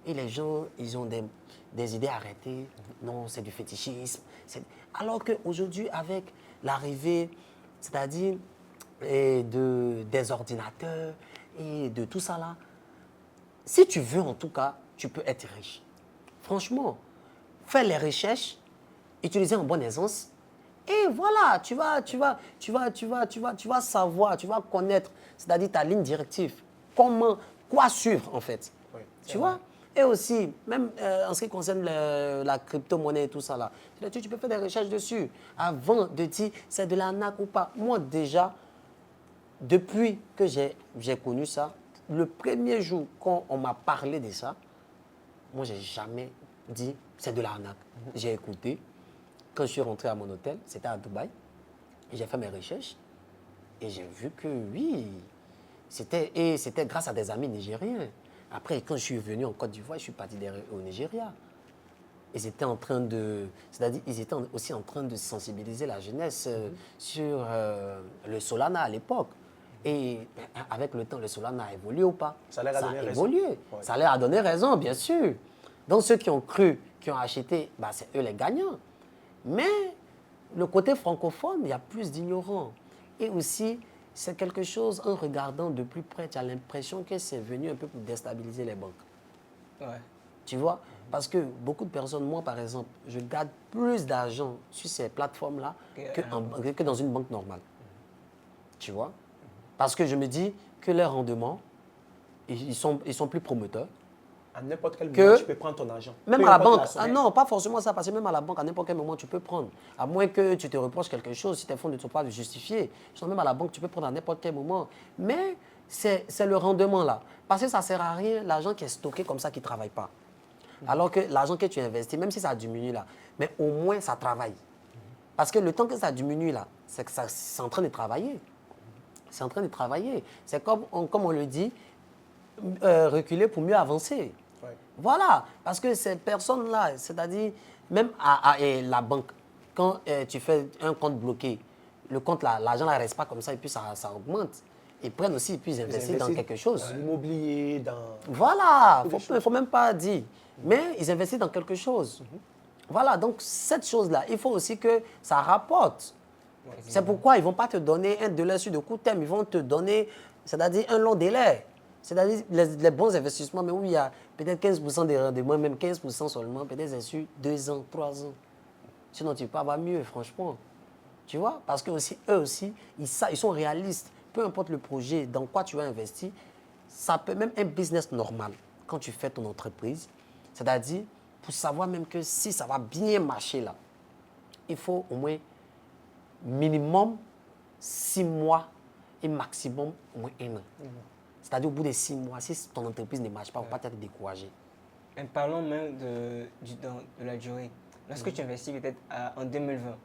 et les gens ils ont des idées arrêtées. Non, c'est du fétichisme. Alors qu'aujourd'hui avec l'arrivée, c'est-à-dire des ordinateurs et de tout ça là, si tu veux en tout cas, tu peux être riche. Franchement, fais les recherches, utiliser en bonne aisance. Et voilà, tu vas savoir, tu vas connaître, c'est-à-dire ta ligne directive. Quoi suivre en fait. Oui, tu vois? Et aussi, même en ce qui concerne la crypto-monnaie et tout ça là, tu peux faire des recherches dessus avant de dire c'est de l'arnaque ou pas. Moi déjà, depuis que j'ai connu ça, le premier jour quand on m'a parlé de ça, moi j'ai jamais dit c'est de l'arnaque. J'ai écouté. Quand je suis rentré à mon hôtel, c'était à Dubaï, j'ai fait mes recherches et j'ai vu que oui, c'était grâce à des amis nigériens. Après, quand je suis venu en Côte d'Ivoire, je suis parti au Nigeria. Ils étaient aussi en train de sensibiliser la jeunesse sur le Solana à l'époque. Et avec le temps, le Solana a évolué ou pas? Ça a évolué. Ouais. Ça leur a donné raison, bien sûr. Donc ceux qui ont cru, qui ont acheté, c'est eux les gagnants. Mais le côté francophone, il y a plus d'ignorants. Et aussi, c'est quelque chose, en regardant de plus près, tu as l'impression que c'est venu un peu pour déstabiliser les banques. Ouais. Tu vois? Parce que beaucoup de personnes, moi par exemple, je garde plus d'argent sur ces plateformes-là que dans une banque normale. Tu vois? Parce que je me dis que les rendements, ils sont plus promoteurs. À n'importe quel moment, tu peux prendre ton argent. Même à la banque. Non, pas forcément ça, parce que même à la banque, à n'importe quel moment, tu peux prendre. À moins que tu te reproches quelque chose, si tes fonds ne sont pas justifiés. Même à la banque, tu peux prendre à n'importe quel moment. Mais c'est le rendement là. Parce que ça ne sert à rien, l'argent qui est stocké comme ça, qui ne travaille pas. Alors que l'argent que tu investis, même si ça diminue là, mais au moins ça travaille. Parce que le temps que ça diminue là, c'est que c'est en train de travailler. C'est en train de travailler. C'est comme on le dit, reculer pour mieux avancer. Ouais. Voilà, parce que ces personnes-là, c'est-à-dire, même à la banque, quand tu fais un compte bloqué, le compte là, l'argent ne reste pas comme ça et puis ça augmente. ils prennent aussi, puis ils investissent dans quelque chose. Dans l'immobilier, dans... Voilà, il ne faut même pas dire. Mais ils investissent dans quelque chose. Voilà, donc cette chose-là, il faut aussi que ça rapporte. C'est pourquoi ils ne vont pas te donner un délai sur de court terme, ils vont te donner, c'est-à-dire un long délai. C'est-à-dire les bons investissements, mais où il y a peut-être 15% de rendement, même 15% seulement, peut-être c'est sur 2 ans, 3 ans. Sinon, tu peux avoir mieux, franchement. Tu vois? Parce que aussi, eux aussi, ils sont réalistes. Peu importe le projet, dans quoi tu vas investir, ça peut même un business normal, quand tu fais ton entreprise. C'est-à-dire, pour savoir même que si ça va bien marcher là, il faut au moins minimum 6 mois et maximum au moins 1 an. C'est-à-dire au bout de 6 mois, si ton entreprise ne marche pas, il ne faut pas être découragé. Et parlons même de la durée. Lorsque tu investis peut-être en 2020,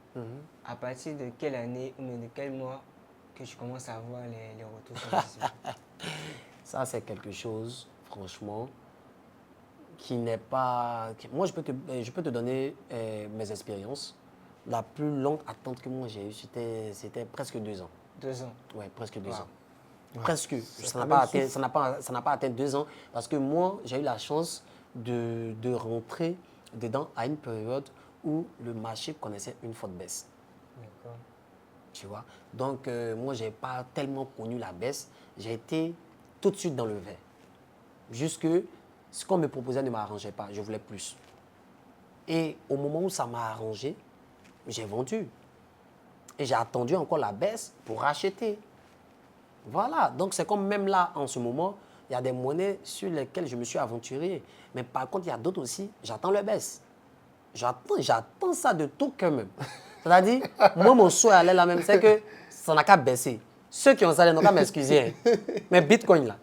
à partir de quelle année ou de quel mois que tu commences à voir les retours sur l'investissement? Ça, c'est quelque chose, franchement, qui n'est pas... Moi, je peux te donner mes expériences. La plus longue attente que moi j'ai eue, c'était presque 2 ans. 2 ans? Oui, presque 2 ans. Presque. Ça n'a pas atteint 2 ans parce que moi, j'ai eu la chance de rentrer dedans à une période où le marché connaissait une forte baisse. D'accord. Tu vois? Donc, moi, je n'ai pas tellement connu la baisse. J'ai été tout de suite dans le vert. Jusque ce qu'on me proposait ne m'arrangeait pas. Je voulais plus. Et au moment où ça m'a arrangé, j'ai vendu. Et j'ai attendu encore la baisse pour racheter. Voilà. Donc, c'est comme même là, en ce moment, il y a des monnaies sur lesquelles je me suis aventuré. Mais par contre, il y a d'autres aussi, j'attends le baisse. J'attends ça de tout cœur même. C'est-à-dire, moi, mon souhait allait là même, c'est que ça n'a qu'à baisser. Ceux qui ont ça, ils n'ont qu'à m'excuser. Hein. Mais Bitcoin, là,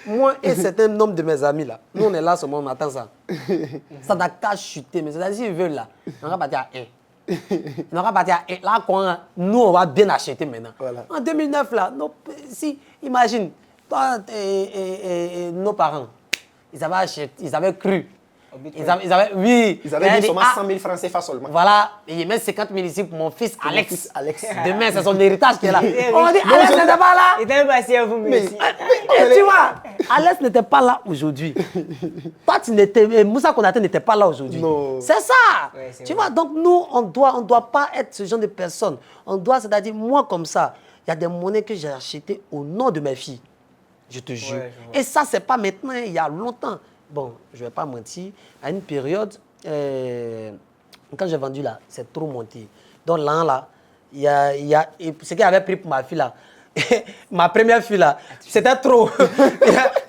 moi et certains nombre de mes amis, là, nous, on est là, ce moment, on attend ça. Ça n'a qu'à chuter. Mais c'est-à-dire, s'ils veulent, là, on va partir à 1. On va partir à 1. Là, nous, on va bien acheter maintenant. Voilà. En 2009, là, imagine, toi et nos parents, ils avaient acheté, ils avaient cru. Ils avaient dit seulement 100 000 francs CFA seulement. Voilà, et ils mettent 50 000 ici pour mon fils Alex. Demain, c'est son héritage qui est là. On dit, Alex n'était pas là. Il était passé à vous, mais tu vois, Alex n'était pas là aujourd'hui. Toi, Moussa Konaté n'était pas là aujourd'hui. C'est ça. Ouais, tu vois, donc nous, on doit pas être ce genre de personne. On doit, c'est-à-dire, moi comme ça, il y a des monnaies que j'ai achetées au nom de mes filles. Je te jure. Ouais, et ça, c'est pas maintenant, il y a longtemps. Bon, je ne vais pas mentir, à une période, quand j'ai vendu là, c'est trop monté. Donc là, il y a ce qu'il avait pris pour ma fille là, ma première fille là, c'était trop.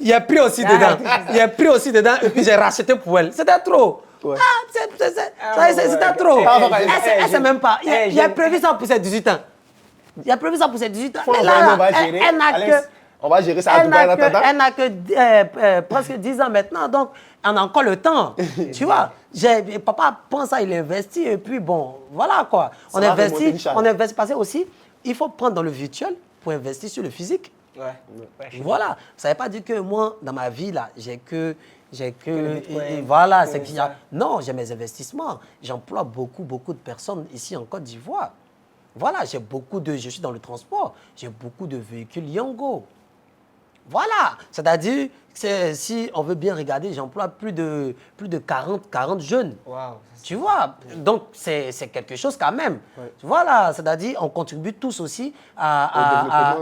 Il a pris aussi dedans. Il a pris aussi dedans et puis j'ai racheté pour elle. C'était trop. Ouais. C'était trop. Elle sait même pas. Il a prévu ça pour ses 18 ans. Il a prévu ça pour ses 18 ans. Mais là, elle n'a que... On va gérer ça à Dubaï en attendant. Elle n'a que presque 10 ans maintenant, donc on a encore le temps. Tu vois, papa pense à il investit et puis bon, voilà quoi. On investit parce que aussi, il faut prendre dans le virtuel pour investir sur le physique. Ouais. Voilà. Ça ne veut pas dire que moi, dans ma vie, là, j'ai que voilà, c'est qu'il y a... Non, j'ai mes investissements. J'emploie beaucoup de personnes ici en Côte d'Ivoire. Voilà, je suis dans le transport, j'ai beaucoup de véhicules Yango. Voilà, c'est-à-dire, si on veut bien regarder, j'emploie plus de 40 jeunes. Wow, tu vois, donc c'est quelque chose quand même. Ouais. Voilà, c'est-à-dire, on contribue tous aussi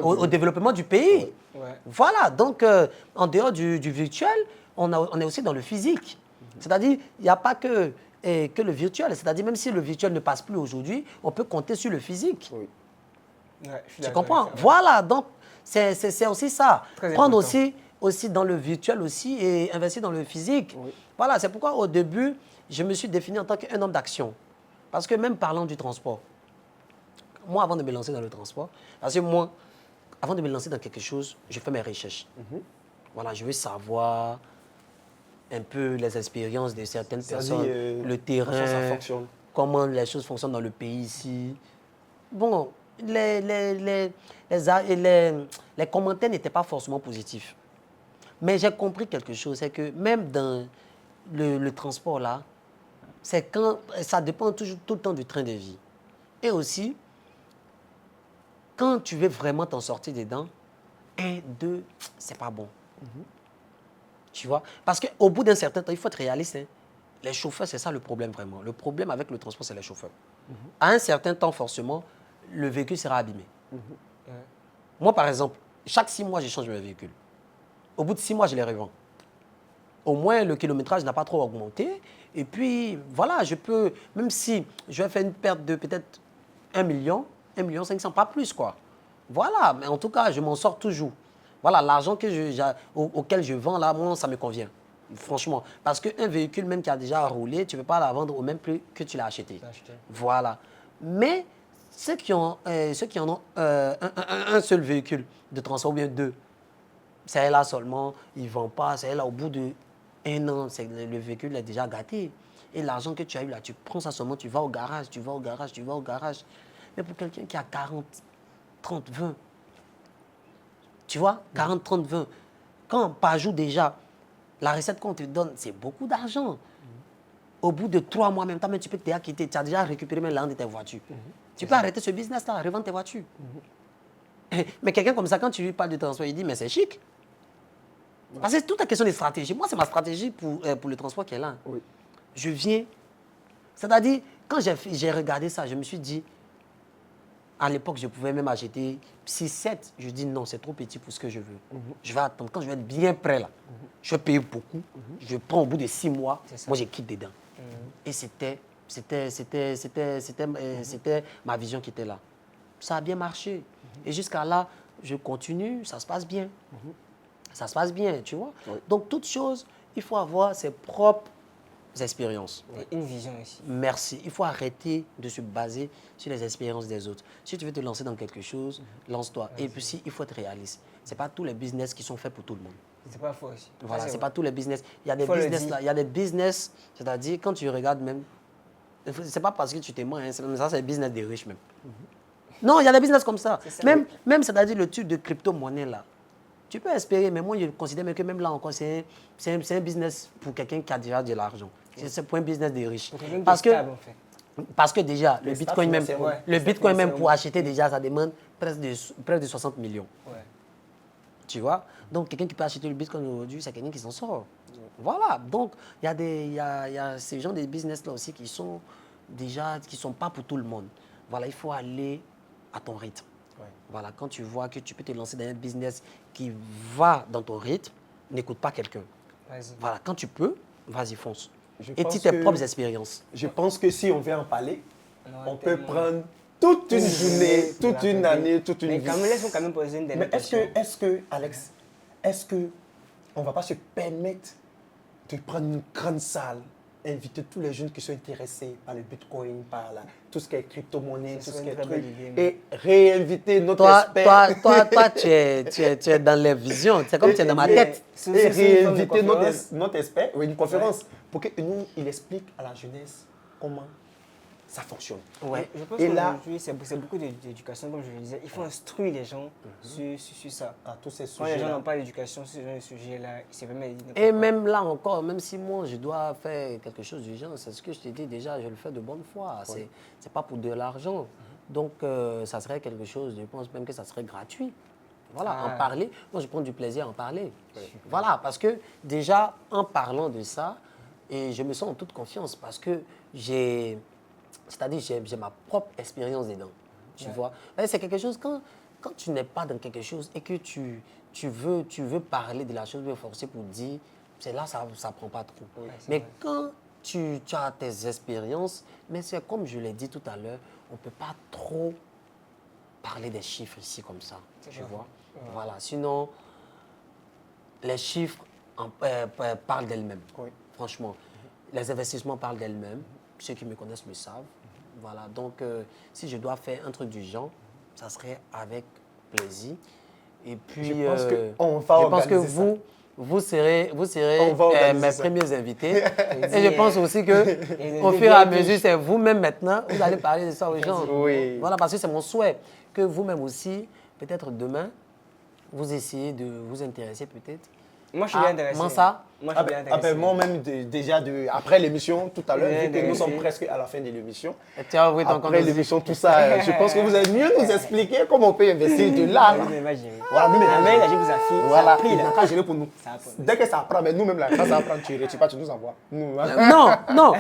au développement du pays. Ouais. Ouais. Voilà, donc en dehors du virtuel, on est aussi dans le physique. C'est-à-dire, il n'y a pas que le virtuel. C'est-à-dire, même si le virtuel ne passe plus aujourd'hui, on peut compter sur le physique. Oui. Ouais, tu comprends? Voilà, donc c'est aussi ça. Très prendre aussi dans le virtuel aussi et investir dans le physique. Oui. Voilà, c'est pourquoi au début, je me suis défini en tant qu'un homme d'action. Parce que même parlant du transport, moi, avant de me lancer dans le transport, parce que moi, avant de me lancer dans quelque chose, je fais mes recherches. Voilà, je veux savoir un peu les expériences de certaines personnes, le terrain, comment les choses fonctionnent dans le pays ici. Bon, les commentaires n'étaient pas forcément positifs. Mais j'ai compris quelque chose, c'est que même dans le transport là, ça dépend toujours tout le temps du train de vie. Et aussi, quand tu veux vraiment t'en sortir dedans, 1, 2, c'est pas bon. Tu vois? Parce qu'au bout d'un certain temps, il faut être réaliste. Hein. Les chauffeurs, c'est ça le problème vraiment. Le problème avec le transport, c'est les chauffeurs. À un certain temps, forcément, le véhicule sera abîmé. Moi, par exemple, chaque 6 mois, je change mes véhicules. Au bout de 6 mois, je les revends. Au moins, le kilométrage n'a pas trop augmenté. Et puis, voilà, je peux, même si je vais faire une perte de peut-être 1 million, 500 000, pas plus, quoi. Voilà, mais en tout cas, je m'en sors toujours. Voilà, l'argent auquel je vends, là, moi, ça me convient. Franchement. Parce qu'un véhicule, même qui a déjà roulé, tu ne peux pas la vendre au même prix que tu l'as acheté. Voilà. Mais ceux qui en ont un seul véhicule de transport, ou bien 2, c'est là seulement, ils ne vendent pas, c'est là au bout d'1 an, le véhicule est déjà gâté. Et l'argent que tu as eu là, tu prends ça seulement, tu vas au garage, tu vas au garage, tu vas au garage. Mais pour quelqu'un qui a 40, 30, 20, tu vois, 40, 30, 20, quand par jour déjà, la recette qu'on te donne, c'est beaucoup d'argent. Au bout de 3 mois, même temps, tu peux te quitter. Tu as déjà récupéré même l'un de tes voitures. Tu peux arrêter ce business-là, revendre tes voitures. Mais quelqu'un comme ça, quand tu lui parles de transport, il dit, mais c'est chic. Parce que c'est toute la question de stratégie. Moi, c'est ma stratégie pour le transport qui est là. Oui. Je viens. C'est-à-dire, quand j'ai regardé ça, je me suis dit, à l'époque, je pouvais même acheter 6, 7. Je dis non, c'est trop petit pour ce que je veux. Je vais attendre. Quand je vais être bien prêt là, je vais payer beaucoup. Je prends au bout de 6 mois, moi je quitte dedans. Et c'était ma vision qui était là. Ça a bien marché. Et jusqu'à là, je continue, ça se passe bien. Ça se passe bien, tu vois. Oui. Donc, toute chose, il faut avoir ses propres expériences. Et une vision aussi. Merci. Il faut arrêter de se baser sur les expériences des autres. Si tu veux te lancer dans quelque chose, lance-toi. Et puis, il faut être réaliste. Ce n'est pas tous les business qui sont faits pour tout le monde. C'est pas faux aussi. Voilà, ce n'est pas tous les business. Il y a des business là. Il y a des business, c'est-à-dire, quand tu regardes même, ce n'est pas parce que tu t'aimes, hein, ça, c'est le business des riches même. Non, il y a des business comme ça. Même c'est-à-dire, le truc de crypto-monnaie là. Tu peux espérer, mais moi, je considère que même là encore, c'est un business pour quelqu'un qui a déjà de l'argent. C'est pour un business des riches. Parce que déjà, le Bitcoin même pour acheter déjà, ça demande près de 60 millions. Ouais. Tu vois? Donc, quelqu'un qui peut acheter le Bitcoin aujourd'hui, c'est quelqu'un qui s'en sort. Voilà. Donc, il y a ces gens de business-là aussi qui sont déjà, qui ne sont pas pour tout le monde. Voilà, il faut aller à ton rythme. Ouais. Voilà, quand tu vois que tu peux te lancer dans un business qui va dans ton rythme, n'écoute pas quelqu'un. Voilà, quand tu peux, vas-y, fonce. Et tu tes propres expériences. Je pense que si on veut en parler, on peut prendre toute une journée, toute une année, toute une vie. Mais laisse-moi quand même poser une dernière question. Est-ce que, Alex, on ne va pas se permettre de prendre une grande salle, inviter tous les jeunes qui sont intéressés par le Bitcoin, par tout ce qui est crypto-monnaie, tout ce qui est truc, et réinviter notre expert. Toi, tu es dans les visions, c'est comme tu es dans ma tête. Et réinviter notre expert, une conférence, pour qu'il il explique à la jeunesse comment ça fonctionne. Ouais. Je pense qu'aujourd'hui, c'est beaucoup d'éducation, comme je le disais. Il faut instruire les gens sur ça. À tous ces sujets. Quand les gens n'ont pas d'éducation sur ce sujets-là, c'est vraiment... Et même là encore, même si moi, je dois faire quelque chose du genre, c'est ce que je t'ai dit déjà, je le fais de bonne foi. Oui. C'est pas pour de l'argent. Donc, ça serait quelque chose, je pense même que ça serait gratuit. Voilà, en parler. Moi, je prends du plaisir à en parler. Oui. Voilà, parce que déjà, en parlant de ça, et je me sens en toute confiance parce que j'ai ma propre expérience dedans. Tu vois? C'est quelque chose, quand tu n'es pas dans quelque chose et que tu veux parler de la chose, tu veux forcer pour dire, c'est là, ça ne prend pas trop. Oui, mais vrai. Quand tu as tes expériences, mais c'est comme je l'ai dit tout à l'heure, on ne peut pas trop parler des chiffres ici comme ça. Tu vois? Voilà. Sinon, les chiffres parlent d'elles-mêmes. Oui. Franchement, les investissements parlent d'elles-mêmes. Ceux qui me connaissent le savent. Voilà. Donc, si je dois faire un truc du genre, ça serait avec plaisir. Et puis, je pense que vous serez mes premiers invités. Et je pense aussi qu'au fur et à mesure, c'est vous-même maintenant, vous allez parler de ça aux gens. Oui. Voilà, parce que c'est mon souhait que vous-même aussi, peut-être demain, vous essayez de vous intéresser peut-être Moi, je suis bien intéressé. Comment ça? Moi, je suis bien intéressé. Moi-même, déjà, après l'émission, tout à l'heure, vu que nous sommes presque à la fin de l'émission. Après l'émission, tout ça, je pense que vous allez mieux nous expliquer comment on peut investir de là. Voilà, nous, là, je vous affirme. Voilà, quand je l'ai pour nous. Dès que ça apprend, mais nous-mêmes, là, quand ça apprend, tu nous envoies. Non.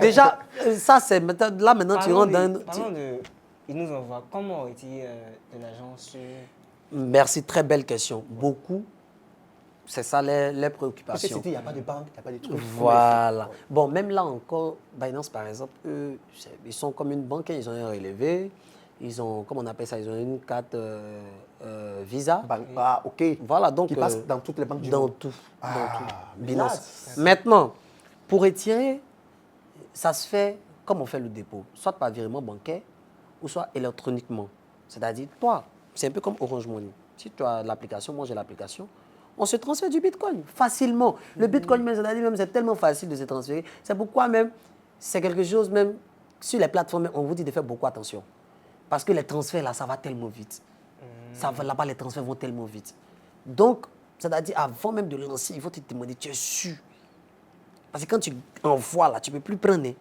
Déjà, ça, c'est là maintenant, tu rentres dans. Parlons de. Ils nous envoient. Comment retirer de l'argent sur. Merci, très belle question. Beaucoup. C'est ça les préoccupations. Parce que il n'y a pas de banque, il n'y a pas de trucs. Voilà. Ouais. Bon, même là encore, Binance, par exemple, eux, ils sont comme une banque, ils ont un relevé, ils ont, comment on appelle ça, ils ont une carte Visa. Ah, ok. Voilà, donc. Qui passe dans toutes les banques du monde. Dans tout. Binance. Maintenant, pour retirer, ça se fait comme on fait le dépôt, soit par virement bancaire ou soit électroniquement. C'est-à-dire, toi, c'est un peu comme Orange Money. Si tu as l'application, moi j'ai l'application, on se transfère du Bitcoin facilement. Le Bitcoin, même, c'est tellement facile de se transférer. C'est pourquoi même, c'est quelque chose même, sur les plateformes, on vous dit de faire beaucoup attention. Parce que les transferts, là, ça va tellement vite. Là-bas, les transferts vont tellement vite. Donc, c'est-à-dire, avant même de lancer, il faut te demander, tu es sûr. Parce que quand tu envoies, là, tu ne peux plus prendre. Oui.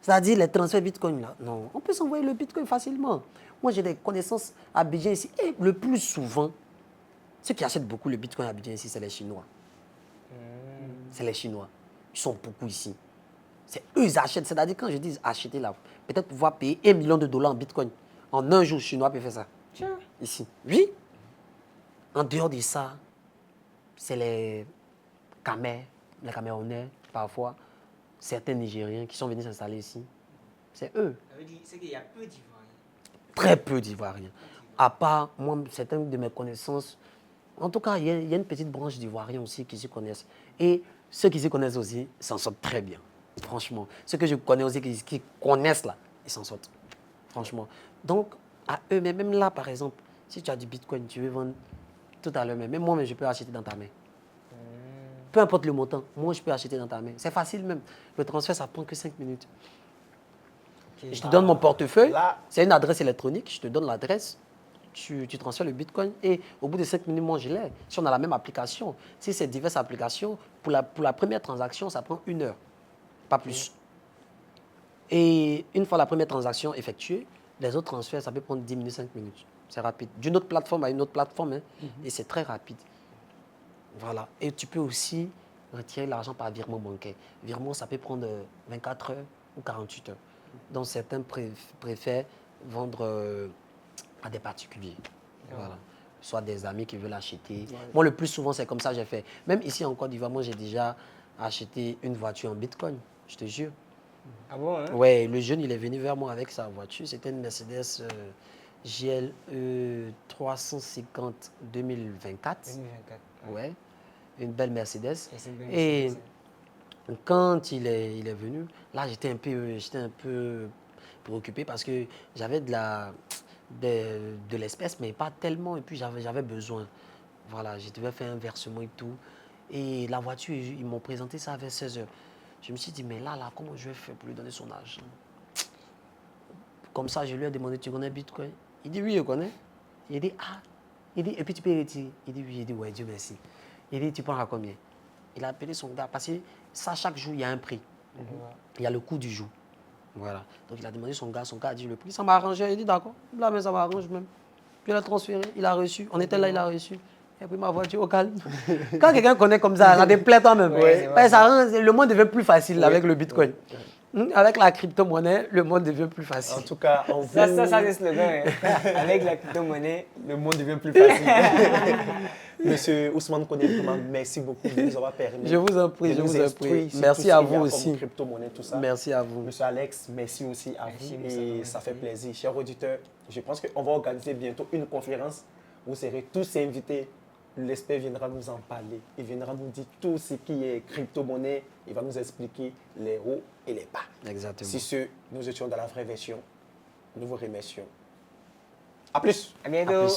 C'est-à-dire, les transferts Bitcoin, là, non. On peut s'envoyer le Bitcoin facilement. Moi, j'ai des connaissances à Abidjan ici. Et le plus souvent, ceux qui achètent beaucoup le Bitcoin à Abidjan ici, c'est les Chinois. C'est les Chinois. Ils sont beaucoup ici. C'est eux, ils achètent. C'est-à-dire, quand je dis acheter là, peut-être pouvoir payer $1 million en Bitcoin. En un jour, le Chinois peut faire ça. Tiens. Ici. Oui. En dehors de ça, c'est les Camerounais, parfois, certains Nigériens qui sont venus s'installer ici. C'est eux. Ça veut dire qu'il y a peu d'Ivoiriens. Très peu d'Ivoiriens. À part, moi, certaines de mes connaissances, en tout cas, il y a une petite branche d'Ivoiriens aussi qui s'y connaissent. Et ceux qui s'y connaissent aussi s'en sortent très bien, franchement. Ceux que je connais aussi qui connaissent là, ils s'en sortent, franchement. Donc, à eux, mais même là, par exemple, si tu as du Bitcoin, tu veux vendre tout à l'heure, même moi, je peux acheter dans ta main. Peu importe le montant, moi, je peux acheter dans ta main. C'est facile même. Le transfert, ça prend que 5 minutes. Okay. Je te donne mon portefeuille, c'est une adresse électronique, je te donne l'adresse, tu transfères le Bitcoin et au bout de 5 minutes, moi, je l'ai. Si on a la même application, si c'est diverses applications, pour la première transaction, ça prend 1 heure, pas plus. Et une fois la première transaction effectuée, les autres transferts, ça peut prendre 10 minutes, 5 minutes. C'est rapide. D'une autre plateforme à une autre plateforme, hein, et c'est très rapide. Voilà. Et tu peux aussi retirer l'argent par virement bancaire. Virement, ça peut prendre 24 heures ou 48 heures. Donc, certains préfèrent vendre à des particuliers. Voilà. Soit des amis qui veulent acheter. Ouais. Moi, le plus souvent, c'est comme ça que j'ai fait. Même ici en Côte d'Ivoire, moi, j'ai déjà acheté une voiture en Bitcoin. Je te jure. Ah bon, hein? Ouais, le jeune, il est venu vers moi avec sa voiture. C'était une Mercedes GLE 350 2024. 2024. Ouais, une belle Mercedes. Et quand il est venu, là, j'étais un peu préoccupé parce que j'avais de l'espèce, mais pas tellement. Et puis, j'avais besoin. Voilà, je devais faire un versement et tout. Et la voiture, ils m'ont présenté ça vers 16 h. Je me suis dit, mais là, comment je vais faire pour lui donner son argent? Comme ça, je lui ai demandé, tu connais Bitcoin? Il dit, oui, je connais. Il dit, ah. Il dit, et puis tu peux retirer? Il dit, oui. Il dit, ouais, Dieu merci. Il dit, tu prends à combien? Il a appelé son gars, parce que ça, chaque jour, il y a un prix. Il y a le coût du jour. Voilà. Donc, il a demandé son gars a dit le prix. Ça m'a arrangé. Il dit, d'accord. Là, mais ça m'arrange même. Puis il a transféré, il a reçu. On était là, il a reçu. Et puis ma voiture au calme. Quand quelqu'un connaît comme ça te plaît toi-même. Le monde devient plus facile avec le Bitcoin. Avec la crypto-monnaie, le monde devient plus facile. En tout cas, ça c'est le slogan. Avec la crypto-monnaie, le monde devient plus facile. Monsieur Ousmane Koné, merci beaucoup de nous avoir permis. Je vous en prie, Merci à vous aussi. Crypto-monnaie, tout ça. Merci à vous. Monsieur Alex, merci aussi à vous. Et ça fait plaisir. Chers auditeurs, je pense qu'on va organiser bientôt une conférence. Vous serez tous invités. L'expert viendra nous en parler. Il viendra nous dire tout ce qui est crypto-monnaie. Il va nous expliquer les hauts et les bas. Exactement. Si nous étions dans la vraie version, nous vous remercions. À plus. À bientôt.